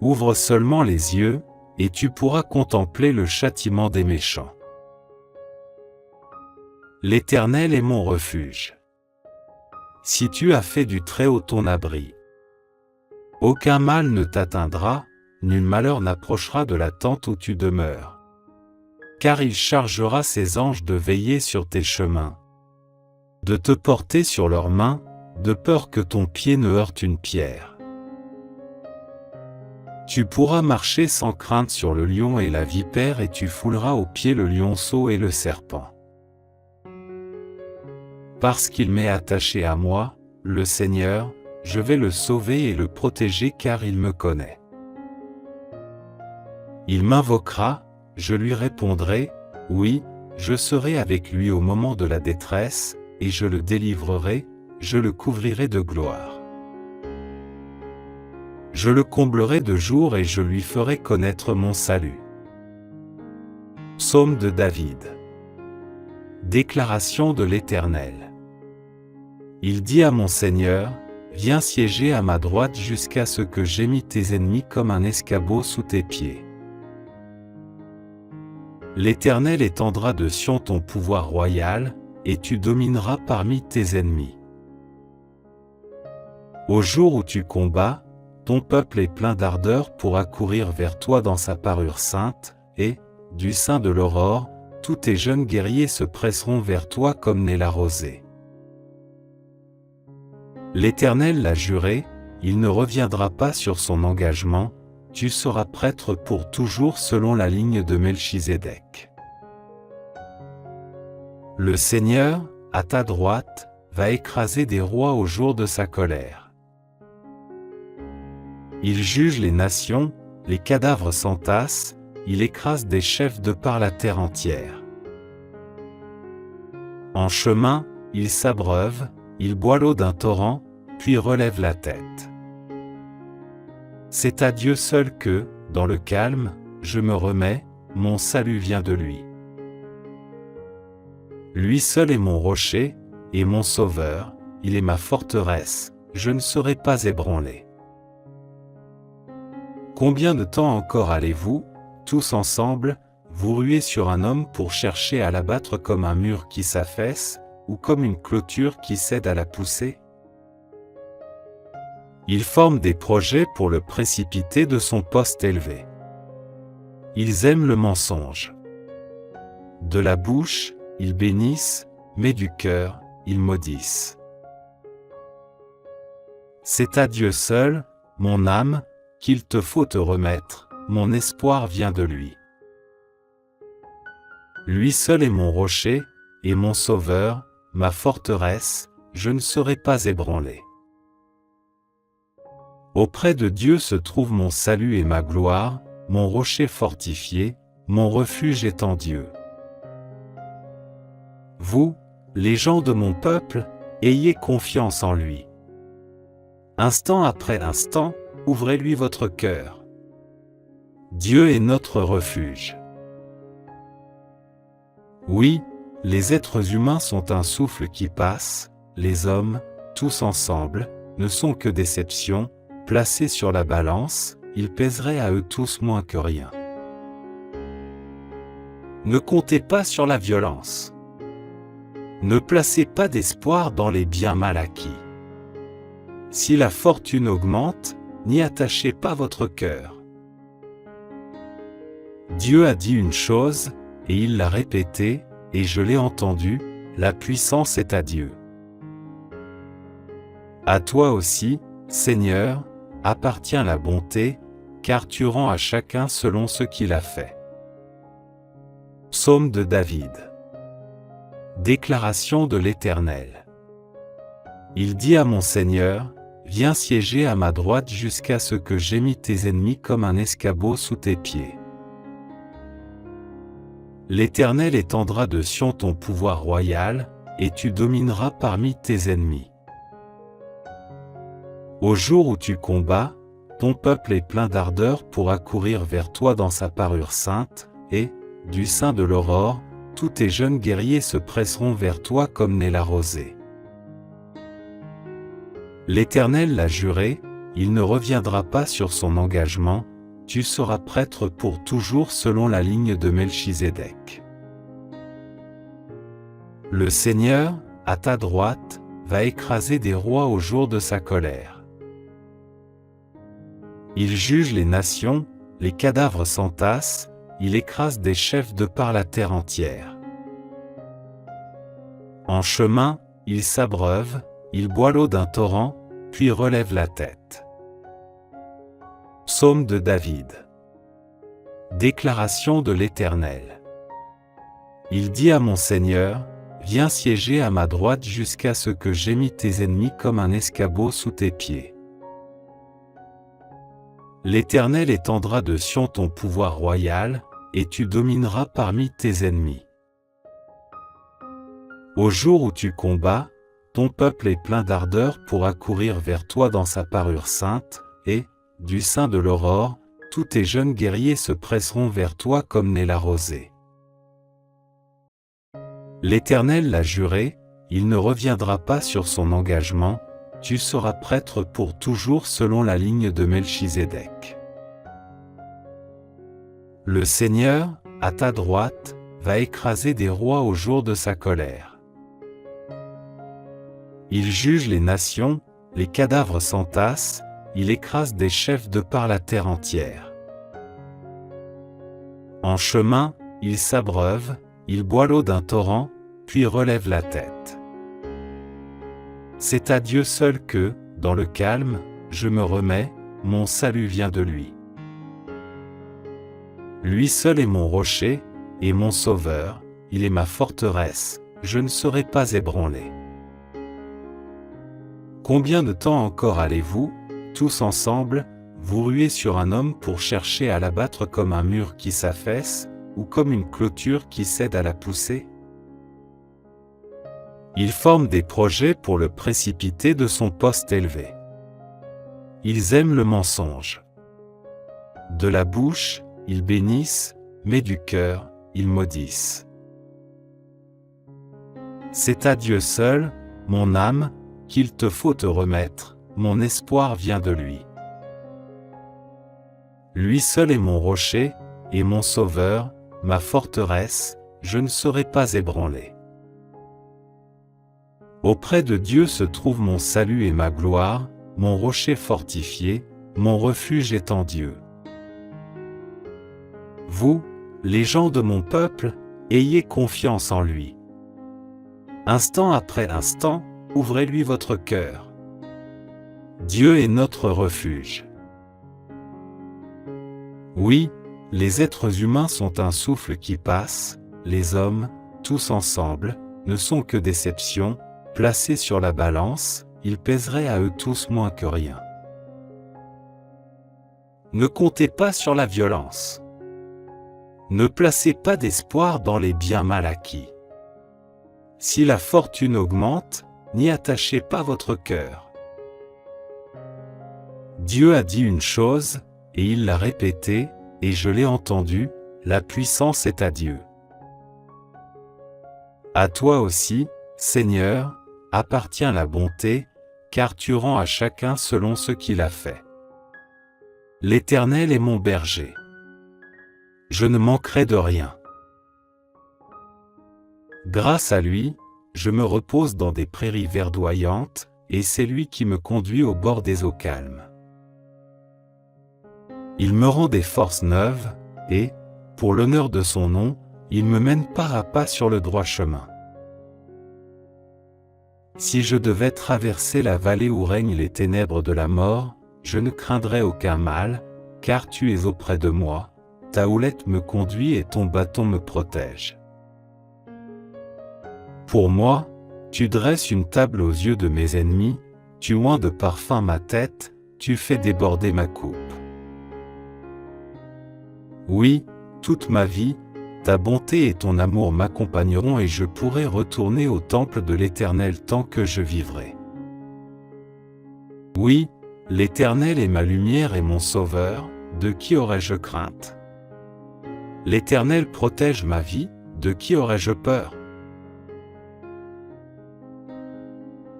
Ouvre seulement les yeux, et tu pourras contempler le châtiment des méchants. L'Éternel est mon refuge. Si tu as fait du Très-Haut ton abri, aucun mal ne t'atteindra, nul malheur n'approchera de la tente où tu demeures. Car il chargera ses anges de veiller sur tes chemins, de te porter sur leurs mains, de peur que ton pied ne heurte une pierre. Tu pourras marcher sans crainte sur le lion et la vipère et tu fouleras aux pieds le lionceau et le serpent. Parce qu'il m'est attaché à moi, le Seigneur, je vais le sauver et le protéger car il me connaît. Il m'invoquera, je lui répondrai, oui, je serai avec lui au moment de la détresse, et je le délivrerai, je le couvrirai de gloire. Je le comblerai de jour et je lui ferai connaître mon salut. Psaume de David. Déclaration de l'Éternel. Il dit à mon Seigneur, viens siéger à ma droite jusqu'à ce que j'aie mis tes ennemis comme un escabeau sous tes pieds. L'Éternel étendra de Sion ton pouvoir royal, et tu domineras parmi tes ennemis. Au jour où tu combats, ton peuple est plein d'ardeur pour accourir vers toi dans sa parure sainte, et, du sein de l'aurore, tous tes jeunes guerriers se presseront vers toi comme naît la rosée. L'Éternel l'a juré, il ne reviendra pas sur son engagement, tu seras prêtre pour toujours selon la ligne de Melchizedek. Le Seigneur, à ta droite, va écraser des rois au jour de sa colère. Il juge les nations, les cadavres s'entassent, il écrase des chefs de par la terre entière. En chemin, il s'abreuve, il boit l'eau d'un torrent, puis relève la tête. C'est à Dieu seul que, dans le calme, je me remets, mon salut vient de lui. Lui seul est mon rocher, et mon sauveur, il est ma forteresse, je ne serai pas ébranlé. Combien de temps encore allez-vous, tous ensemble, vous ruer sur un homme pour chercher à l'abattre comme un mur qui s'affaisse, ou comme une clôture qui cède à la poussée? Ils forment des projets pour le précipiter de son poste élevé. Ils aiment le mensonge. De la bouche, ils bénissent, mais du cœur, ils maudissent. C'est à Dieu seul, mon âme, qu'il te faut te remettre, mon espoir vient de lui. Lui seul est mon rocher, et mon sauveur, ma forteresse, je ne serai pas ébranlé. Auprès de Dieu se trouve mon salut et ma gloire, mon rocher fortifié, mon refuge est en Dieu. Vous, les gens de mon peuple, ayez confiance en lui. Instant après instant, ouvrez-lui votre cœur. Dieu est notre refuge. Oui, les êtres humains sont un souffle qui passe, les hommes, tous ensemble, ne sont que déceptions, placés sur la balance, ils pèseraient à eux tous moins que rien. Ne comptez pas sur la violence. Ne placez pas d'espoir dans les biens mal acquis. Si la fortune augmente, n'y attachez pas votre cœur. Dieu a dit une chose, et il l'a répétée, et je l'ai entendu, la puissance est à Dieu. À toi aussi, Seigneur, appartient la bonté, car tu rends à chacun selon ce qu'il a fait. Psaume de David. Déclaration de l'Éternel. Il dit à mon Seigneur, viens siéger à ma droite jusqu'à ce que j'aie mis tes ennemis comme un escabeau sous tes pieds. L'Éternel étendra de Sion ton pouvoir royal, et tu domineras parmi tes ennemis. Au jour où tu combats, ton peuple est plein d'ardeur pour accourir vers toi dans sa parure sainte, et, du sein de l'aurore, tous tes jeunes guerriers se presseront vers toi comme naît la rosée. L'Éternel l'a juré, il ne reviendra pas sur son engagement, tu seras prêtre pour toujours selon la ligne de Melchizedek. Le Seigneur, à ta droite, va écraser des rois au jour de sa colère. Il juge les nations, les cadavres s'entassent, il écrase des chefs de par la terre entière. En chemin, il s'abreuve, il boit l'eau d'un torrent, puis relève la tête. Psaume de David. Déclaration de l'Éternel. Il dit à mon Seigneur, viens siéger à ma droite jusqu'à ce que j'aie mis tes ennemis comme un escabeau sous tes pieds. L'Éternel étendra de Sion ton pouvoir royal, et tu domineras parmi tes ennemis. Au jour où tu combats, ton peuple est plein d'ardeur pour accourir vers toi dans sa parure sainte, et, du sein de l'aurore, tous tes jeunes guerriers se presseront vers toi comme naît la rosée. L'Éternel l'a juré, il ne reviendra pas sur son engagement, tu seras prêtre pour toujours selon la ligne de Melchizedek. Le Seigneur, à ta droite, va écraser des rois au jour de sa colère. Il juge les nations, les cadavres s'entassent, il écrase des chefs de par la terre entière. En chemin, il s'abreuve, il boit l'eau d'un torrent, puis relève la tête. C'est à Dieu seul que, dans le calme, je me remets, mon salut vient de lui. Lui seul est mon rocher, et mon sauveur, il est ma forteresse, je ne serai pas ébranlé. Combien de temps encore allez-vous, tous ensemble, vous ruer sur un homme pour chercher à l'abattre comme un mur qui s'affaisse, ou comme une clôture qui cède à la poussée? Ils forment des projets pour le précipiter de son poste élevé. Ils aiment le mensonge. De la bouche, ils bénissent, mais du cœur, ils maudissent. C'est à Dieu seul, mon âme, qu'il te faut te remettre, mon espoir vient de lui. Lui seul est mon rocher, et mon sauveur, ma forteresse, je ne serai pas ébranlé. Auprès de Dieu se trouve mon salut et ma gloire, mon rocher fortifié, mon refuge est en Dieu. Vous, les gens de mon peuple, ayez confiance en lui. Instant après instant, ouvrez-lui votre cœur. Dieu est notre refuge. Oui, les êtres humains sont un souffle qui passe, les hommes, tous ensemble, ne sont que déceptions, placés sur la balance, ils pèseraient à eux tous moins que rien. Ne comptez pas sur la violence. Ne placez pas d'espoir dans les biens mal acquis. Si la fortune augmente, n'y attachez pas votre cœur. Dieu a dit une chose, et il l'a répétée, et je l'ai entendu, la puissance est à Dieu. À toi aussi, Seigneur, appartient la bonté, car tu rends à chacun selon ce qu'il a fait. L'Éternel est mon berger. Je ne manquerai de rien. Grâce à lui, je me repose dans des prairies verdoyantes, et c'est lui qui me conduit au bord des eaux calmes. Il me rend des forces neuves, et, pour l'honneur de son nom, il me mène pas à pas sur le droit chemin. Si je devais traverser la vallée où règnent les ténèbres de la mort, je ne craindrais aucun mal, car tu es auprès de moi, ta houlette me conduit et ton bâton me protège. Pour moi, tu dresses une table aux yeux de mes ennemis, tu oins de parfum ma tête, tu fais déborder ma coupe. Oui, toute ma vie, ta bonté et ton amour m'accompagneront et je pourrai retourner au temple de l'Éternel tant que je vivrai. Oui, l'Éternel est ma lumière et mon sauveur, de qui aurais-je crainte? L'Éternel protège ma vie, de qui aurais-je peur?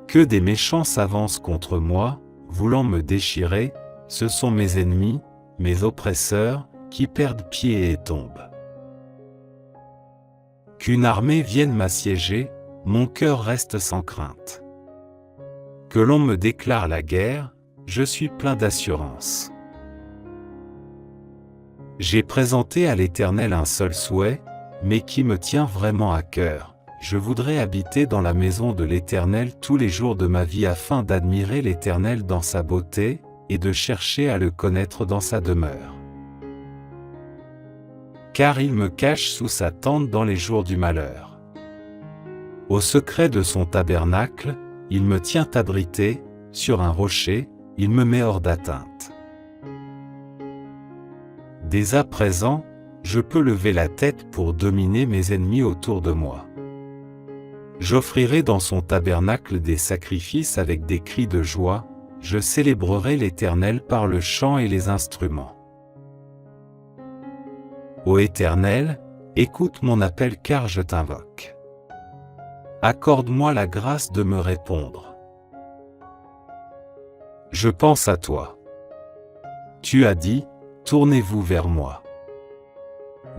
Que des méchants s'avancent contre moi, voulant me déchirer, ce sont mes ennemis, mes oppresseurs, qui perdent pied et tombent. Qu'une armée vienne m'assiéger, mon cœur reste sans crainte. Que l'on me déclare la guerre, je suis plein d'assurance. J'ai présenté à l'Éternel un seul souhait, mais qui me tient vraiment à cœur. Je voudrais habiter dans la maison de l'Éternel tous les jours de ma vie afin d'admirer l'Éternel dans sa beauté, et de chercher à le connaître dans sa demeure. Car il me cache sous sa tente dans les jours du malheur. Au secret de son tabernacle, il me tient abrité, sur un rocher, il me met hors d'atteinte. Dès à présent, je peux lever la tête pour dominer mes ennemis autour de moi. J'offrirai dans son tabernacle des sacrifices avec des cris de joie, je célébrerai l'Éternel par le chant et les instruments. Ô Éternel, écoute mon appel car je t'invoque. Accorde-moi la grâce de me répondre. Je pense à toi. Tu as dit, tournez-vous vers moi.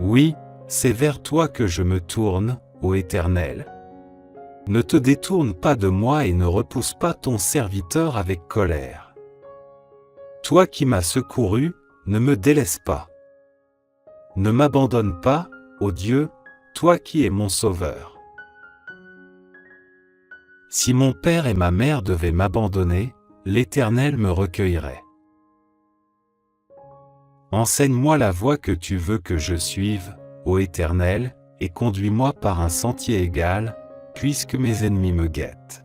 Oui, c'est vers toi que je me tourne, ô Éternel. Ne te détourne pas de moi et ne repousse pas ton serviteur avec colère. Toi qui m'as secouru, ne me délaisse pas. Ne m'abandonne pas, ô Dieu, toi qui es mon sauveur. Si mon père et ma mère devaient m'abandonner, l'Éternel me recueillerait. Enseigne-moi la voie que tu veux que je suive, ô Éternel, et conduis-moi par un sentier égal, puisque mes ennemis me guettent.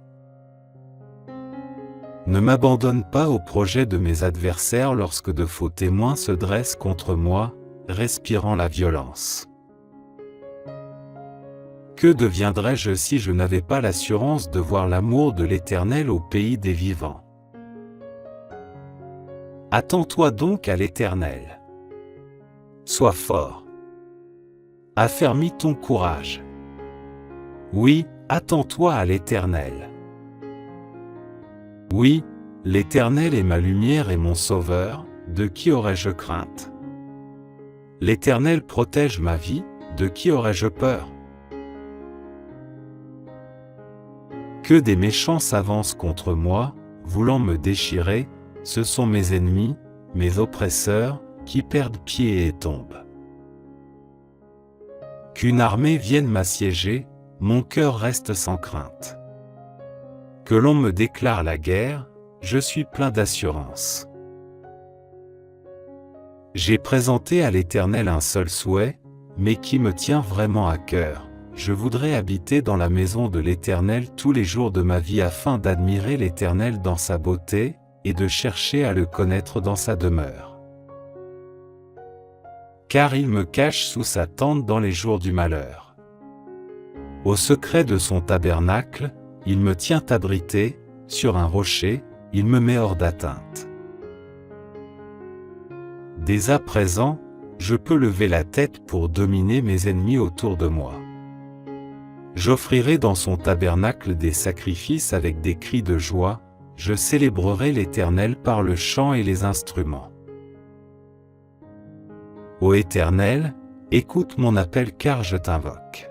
Ne m'abandonne pas au projet de mes adversaires lorsque de faux témoins se dressent contre moi, respirant la violence. Que deviendrais-je si je n'avais pas l'assurance de voir l'amour de l'Éternel au pays des vivants? Attends-toi donc à l'Éternel. Sois fort. Affermis ton courage. Oui, attends-toi à l'Éternel. Oui, l'Éternel est ma lumière et mon sauveur, de qui aurais-je crainte? L'Éternel protège ma vie, de qui aurais-je peur? Que des méchants s'avancent contre moi, voulant me déchirer, ce sont mes ennemis, mes oppresseurs, qui perdent pied et tombent. Qu'une armée vienne m'assiéger, mon cœur reste sans crainte. Que l'on me déclare la guerre, je suis plein d'assurance. J'ai présenté à l'Éternel un seul souhait, mais qui me tient vraiment à cœur. Je voudrais habiter dans la maison de l'Éternel tous les jours de ma vie afin d'admirer l'Éternel dans sa beauté, et de chercher à le connaître dans sa demeure. Car il me cache sous sa tente dans les jours du malheur. Au secret de son tabernacle, il me tient abrité, sur un rocher, il me met hors d'atteinte. Dès à présent, je peux lever la tête pour dominer mes ennemis autour de moi. J'offrirai dans son tabernacle des sacrifices avec des cris de joie, je célébrerai l'Éternel par le chant et les instruments. Ô Éternel, écoute mon appel car je t'invoque.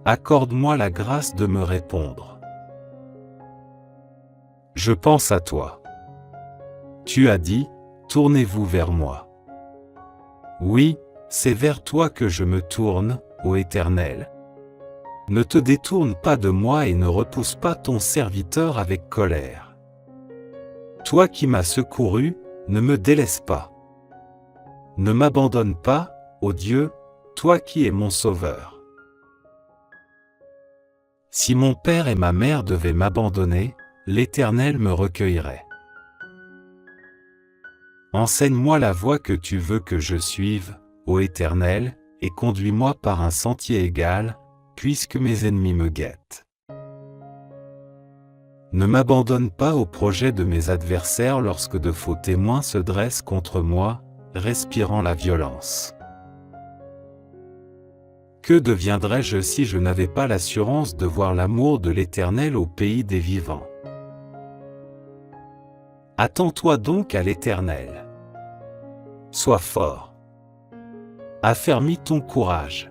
Accorde-moi la grâce de me répondre. Je pense à toi. Tu as dit, tournez-vous vers moi. Oui, c'est vers toi que je me tourne, ô Éternel. Ne te détourne pas de moi et ne repousse pas ton serviteur avec colère. Toi qui m'as secouru, ne me délaisse pas. Ne m'abandonne pas, ô Dieu, toi qui es mon sauveur. Si mon père et ma mère devaient m'abandonner, l'Éternel me recueillerait. Enseigne-moi la voie que tu veux que je suive, ô Éternel, et conduis-moi par un sentier égal, puisque mes ennemis me guettent. Ne m'abandonne pas au projet de mes adversaires lorsque de faux témoins se dressent contre moi, respirant la violence. Que deviendrais-je si je n'avais pas l'assurance de voir l'amour de l'Éternel au pays des vivants? Attends-toi donc à l'Éternel. Sois fort. Affermis ton courage.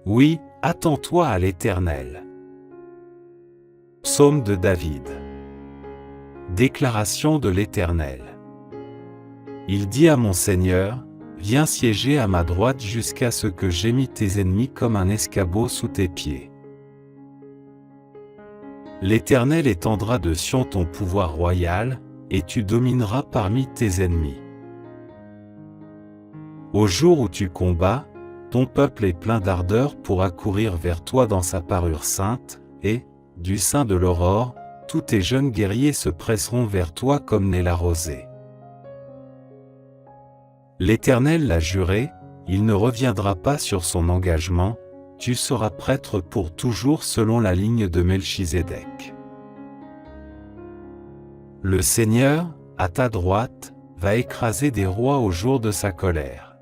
Oui, attends-toi à l'Éternel. Psaume de David. Déclaration de l'Éternel. Il dit à mon Seigneur, viens siéger à ma droite jusqu'à ce que j'aie mis tes ennemis comme un escabeau sous tes pieds. L'Éternel étendra de Sion ton pouvoir royal, et tu domineras parmi tes ennemis. Au jour où tu combats, ton peuple est plein d'ardeur pour accourir vers toi dans sa parure sainte, et, du sein de l'aurore, tous tes jeunes guerriers se presseront vers toi comme naît la rosée. L'Éternel l'a juré, il ne reviendra pas sur son engagement, tu seras prêtre pour toujours selon la ligne de Melchizedek. Le Seigneur, à ta droite, va écraser des rois au jour de sa colère.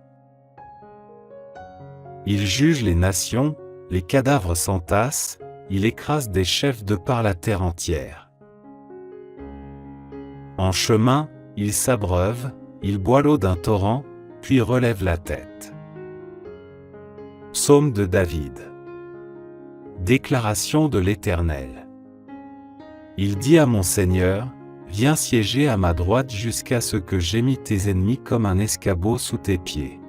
Il juge les nations, les cadavres s'entassent, il écrase des chefs de par la terre entière. En chemin, il s'abreuve, il boit l'eau d'un torrent, puis relève la tête. Psaume de David. Déclaration de l'Éternel. Il dit à mon Seigneur, viens siéger à ma droite jusqu'à ce que j'aie mis tes ennemis comme un escabeau sous tes pieds.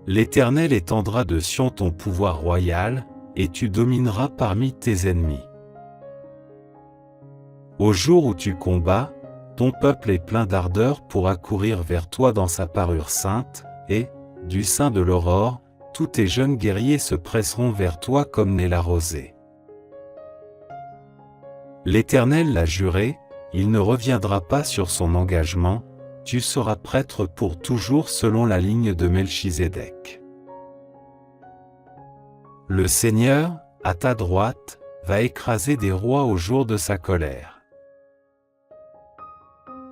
L'Éternel étendra de Sion ton pouvoir royal, et tu domineras parmi tes ennemis. Au jour où tu combats, ton peuple est plein d'ardeur pour accourir vers toi dans sa parure sainte, et, du sein de l'aurore, tous tes jeunes guerriers se presseront vers toi comme naît la rosée. L'Éternel l'a juré, il ne reviendra pas sur son engagement, tu seras prêtre pour toujours selon la ligne de Melchizedek. Le Seigneur, à ta droite, va écraser des rois au jour de sa colère.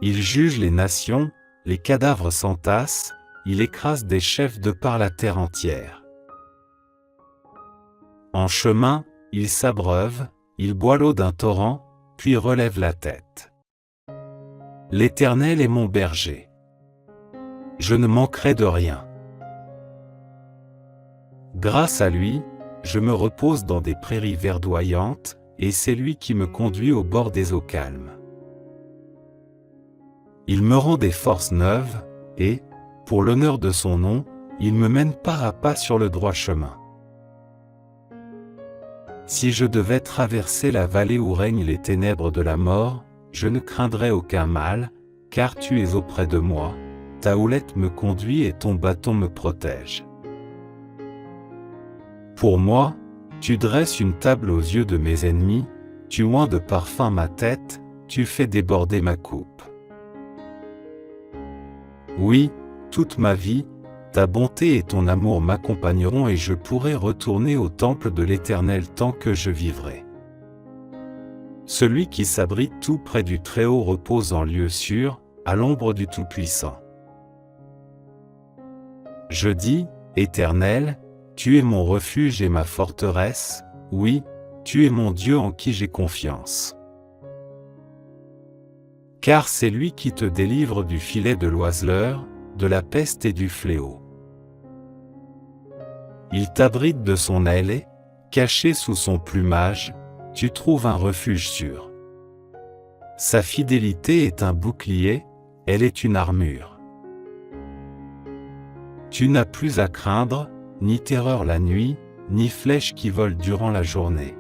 Il juge les nations, les cadavres s'entassent, il écrase des chefs de par la terre entière. En chemin, il s'abreuve, il boit l'eau d'un torrent, puis relève la tête. L'Éternel est mon berger. Je ne manquerai de rien. Grâce à lui, je me repose dans des prairies verdoyantes, et c'est lui qui me conduit au bord des eaux calmes. Il me rend des forces neuves, et, pour l'honneur de son nom, il me mène pas à pas sur le droit chemin. Si je devais traverser la vallée où règnent les ténèbres de la mort, je ne craindrais aucun mal, car tu es auprès de moi, ta houlette me conduit et ton bâton me protège. Pour moi, tu dresses une table aux yeux de mes ennemis, tu oins de parfum ma tête, tu fais déborder ma coupe. Oui, toute ma vie, ta bonté et ton amour m'accompagneront et je pourrai retourner au temple de l'Éternel tant que je vivrai. Celui qui s'abrite tout près du Très-Haut repose en lieu sûr, à l'ombre du Tout-Puissant. Je dis, Éternel, tu es mon refuge et ma forteresse, oui, tu es mon Dieu en qui j'ai confiance. Car c'est lui qui te délivre du filet de l'oiseleur, de la peste et du fléau. Il t'abrite de son aile et, caché sous son plumage, tu trouves un refuge sûr. Sa fidélité est un bouclier, elle est une armure. Tu n'as plus à craindre, ni terreur la nuit, ni flèche qui vole durant la journée.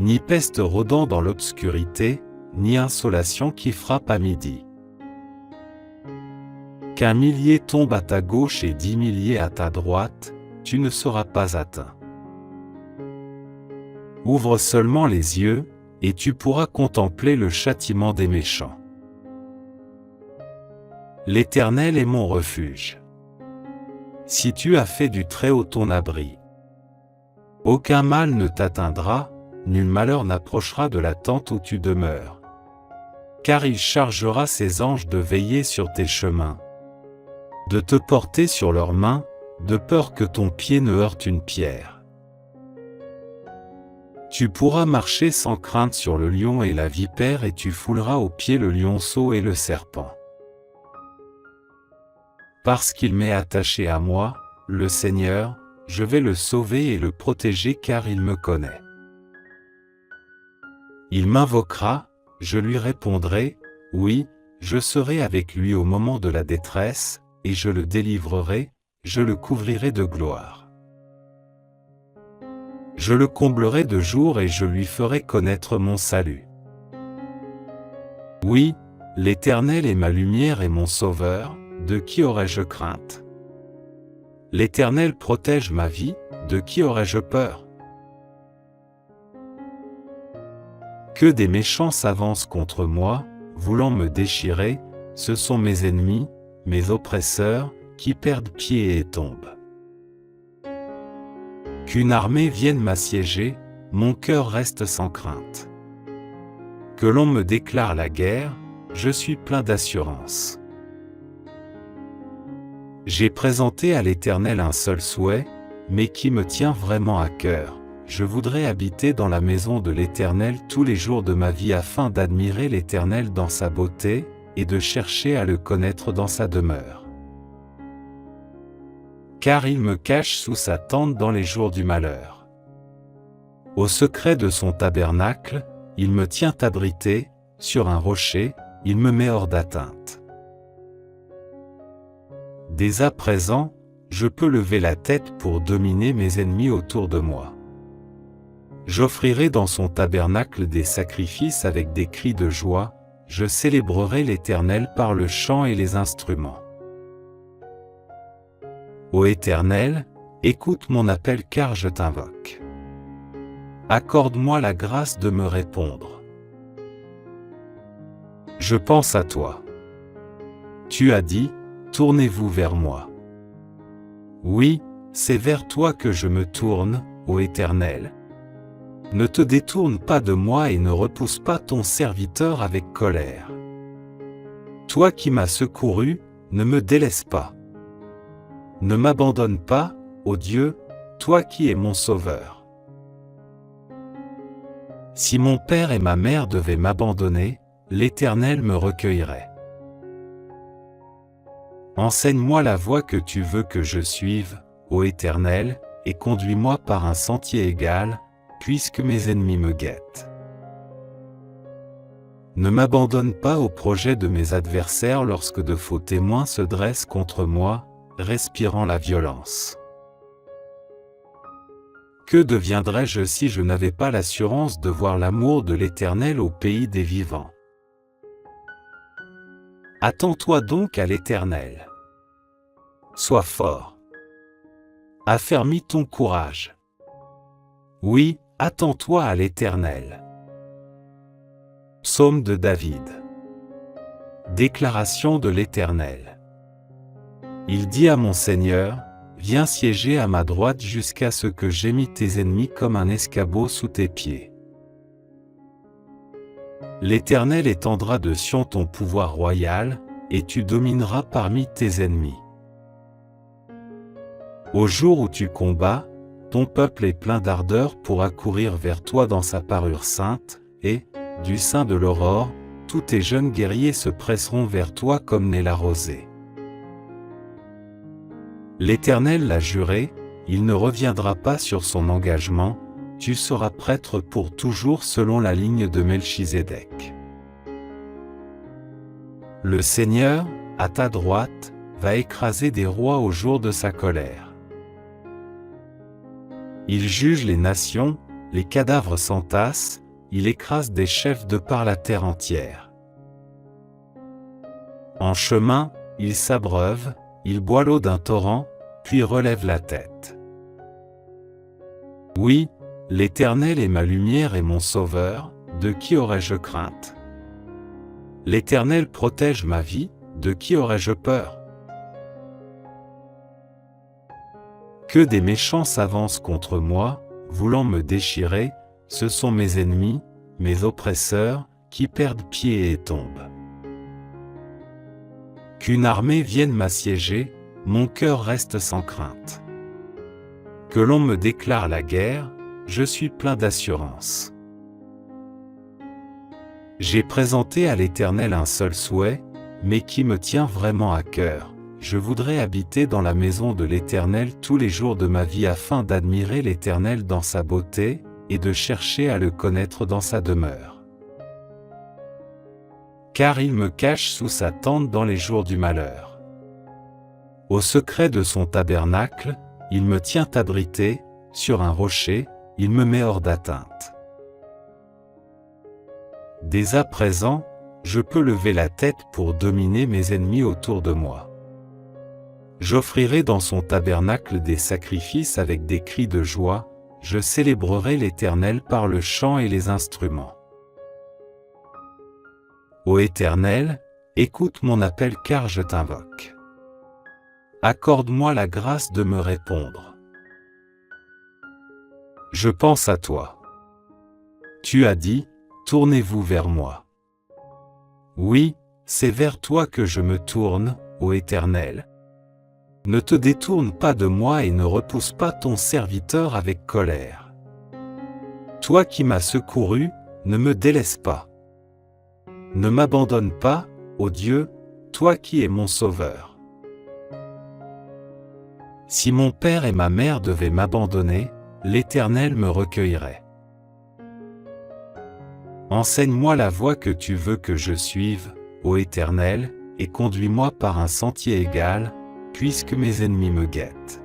Ni peste rôdant dans l'obscurité, ni insolation qui frappe à midi. Qu'un millier tombe à ta gauche et 10 milliers à ta droite, tu ne seras pas atteint. Ouvre seulement les yeux, et tu pourras contempler le châtiment des méchants. L'Éternel est mon refuge. Si tu as fait du Très-Haut ton abri, aucun mal ne t'atteindra, nul malheur n'approchera de la tente où tu demeures. Car il chargera ses anges de veiller sur tes chemins, de te porter sur leurs mains, de peur que ton pied ne heurte une pierre. Tu pourras marcher sans crainte sur le lion et la vipère et tu fouleras aux pieds le lionceau et le serpent. Parce qu'il m'est attaché à moi, le Seigneur, je vais le sauver et le protéger car il me connaît. Il m'invoquera, je lui répondrai, oui, je serai avec lui au moment de la détresse, et je le délivrerai, je le couvrirai de gloire. Je le comblerai de jour et je lui ferai connaître mon salut. Oui, l'Éternel est ma lumière et mon sauveur, de qui aurais-je crainte? L'Éternel protège ma vie, de qui aurais-je peur? Que des méchants s'avancent contre moi, voulant me déchirer, ce sont mes ennemis, mes oppresseurs, qui perdent pied et tombent. Qu'une armée vienne m'assiéger, mon cœur reste sans crainte. Que l'on me déclare la guerre, je suis plein d'assurance. J'ai présenté à l'Éternel un seul souhait, mais qui me tient vraiment à cœur. Je voudrais habiter dans la maison de l'Éternel tous les jours de ma vie afin d'admirer l'Éternel dans sa beauté, et de chercher à le connaître dans sa demeure. Car il me cache sous sa tente dans les jours du malheur. Au secret de son tabernacle, il me tient abrité, sur un rocher, il me met hors d'atteinte. Dès à présent, je peux lever la tête pour dominer mes ennemis autour de moi. J'offrirai dans son tabernacle des sacrifices avec des cris de joie, je célébrerai l'Éternel par le chant et les instruments. Ô Éternel, écoute mon appel car je t'invoque. Accorde-moi la grâce de me répondre. Je pense à toi. Tu as dit, tournez-vous vers moi. Oui, c'est vers toi que je me tourne, ô Éternel. Ne te détourne pas de moi et ne repousse pas ton serviteur avec colère. Toi qui m'as secouru, ne me délaisse pas. Ne m'abandonne pas, ô Dieu, toi qui es mon sauveur. Si mon père et ma mère devaient m'abandonner, l'Éternel me recueillerait. Enseigne-moi la voie que tu veux que je suive, ô Éternel, et conduis-moi par un sentier égal, puisque mes ennemis me guettent. Ne m'abandonne pas au projet de mes adversaires lorsque de faux témoins se dressent contre moi, respirant la violence. Que deviendrais-je si je n'avais pas l'assurance de voir l'amour de l'Éternel au pays des vivants? Attends-toi donc à l'Éternel. Sois fort. Affermis ton courage. Oui, attends-toi à l'Éternel. Psaume de David. Déclaration de l'Éternel. Il dit à mon Seigneur, viens siéger à ma droite jusqu'à ce que j'aie mis tes ennemis comme un escabeau sous tes pieds. L'Éternel étendra de Sion ton pouvoir royal, et tu domineras parmi tes ennemis. Au jour où tu combats, ton peuple est plein d'ardeur pour accourir vers toi dans sa parure sainte, et, du sein de l'aurore, tous tes jeunes guerriers se presseront vers toi comme naît la rosée. L'Éternel l'a juré, il ne reviendra pas sur son engagement, tu seras prêtre pour toujours selon la ligne de Melchizedek. Le Seigneur, à ta droite, va écraser des rois au jour de sa colère. Il juge les nations, les cadavres s'entassent, il écrase des chefs de par la terre entière. En chemin, il s'abreuve, il boit l'eau d'un torrent, puis relève la tête. Oui, l'Éternel est ma lumière et mon sauveur, de qui aurais-je crainte? L'Éternel protège ma vie, de qui aurais-je peur? Que des méchants s'avancent contre moi, voulant me déchirer, ce sont mes ennemis, mes oppresseurs, qui perdent pied et tombent. Qu'une armée vienne m'assiéger, mon cœur reste sans crainte. Que l'on me déclare la guerre, je suis plein d'assurance. J'ai présenté à l'Éternel un seul souhait, mais qui me tient vraiment à cœur. Je voudrais habiter dans la maison de l'Éternel tous les jours de ma vie afin d'admirer l'Éternel dans sa beauté, et de chercher à le connaître dans sa demeure. Car il me cache sous sa tente dans les jours du malheur. Au secret de son tabernacle, il me tient abrité, sur un rocher, il me met hors d'atteinte. Dès à présent, je peux lever la tête pour dominer mes ennemis autour de moi. J'offrirai dans son tabernacle des sacrifices avec des cris de joie, je célébrerai l'Éternel par le chant et les instruments. Ô Éternel, écoute mon appel car je t'invoque. Accorde-moi la grâce de me répondre. Je pense à toi. Tu as dit, tournez-vous vers moi. Oui, c'est vers toi que je me tourne, ô Éternel. Ne te détourne pas de moi et ne repousse pas ton serviteur avec colère. Toi qui m'as secouru, ne me délaisse pas. Ne m'abandonne pas, ô Dieu, toi qui es mon sauveur. Si mon père et ma mère devaient m'abandonner, l'Éternel me recueillerait. Enseigne-moi la voie que tu veux que je suive, ô Éternel, et conduis-moi par un sentier égal, puisque mes ennemis me guettent.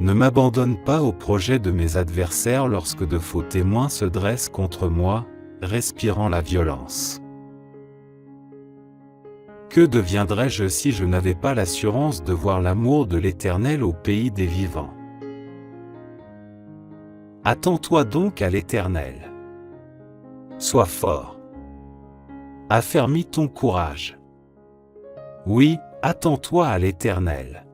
Ne m'abandonne pas au projet de mes adversaires lorsque de faux témoins se dressent contre moi, respirant la violence. Que deviendrais-je si je n'avais pas l'assurance de voir l'amour de l'Éternel au pays des vivants? Attends-toi donc à l'Éternel. Sois fort. Affermis ton courage. Oui, attends-toi à l'Éternel.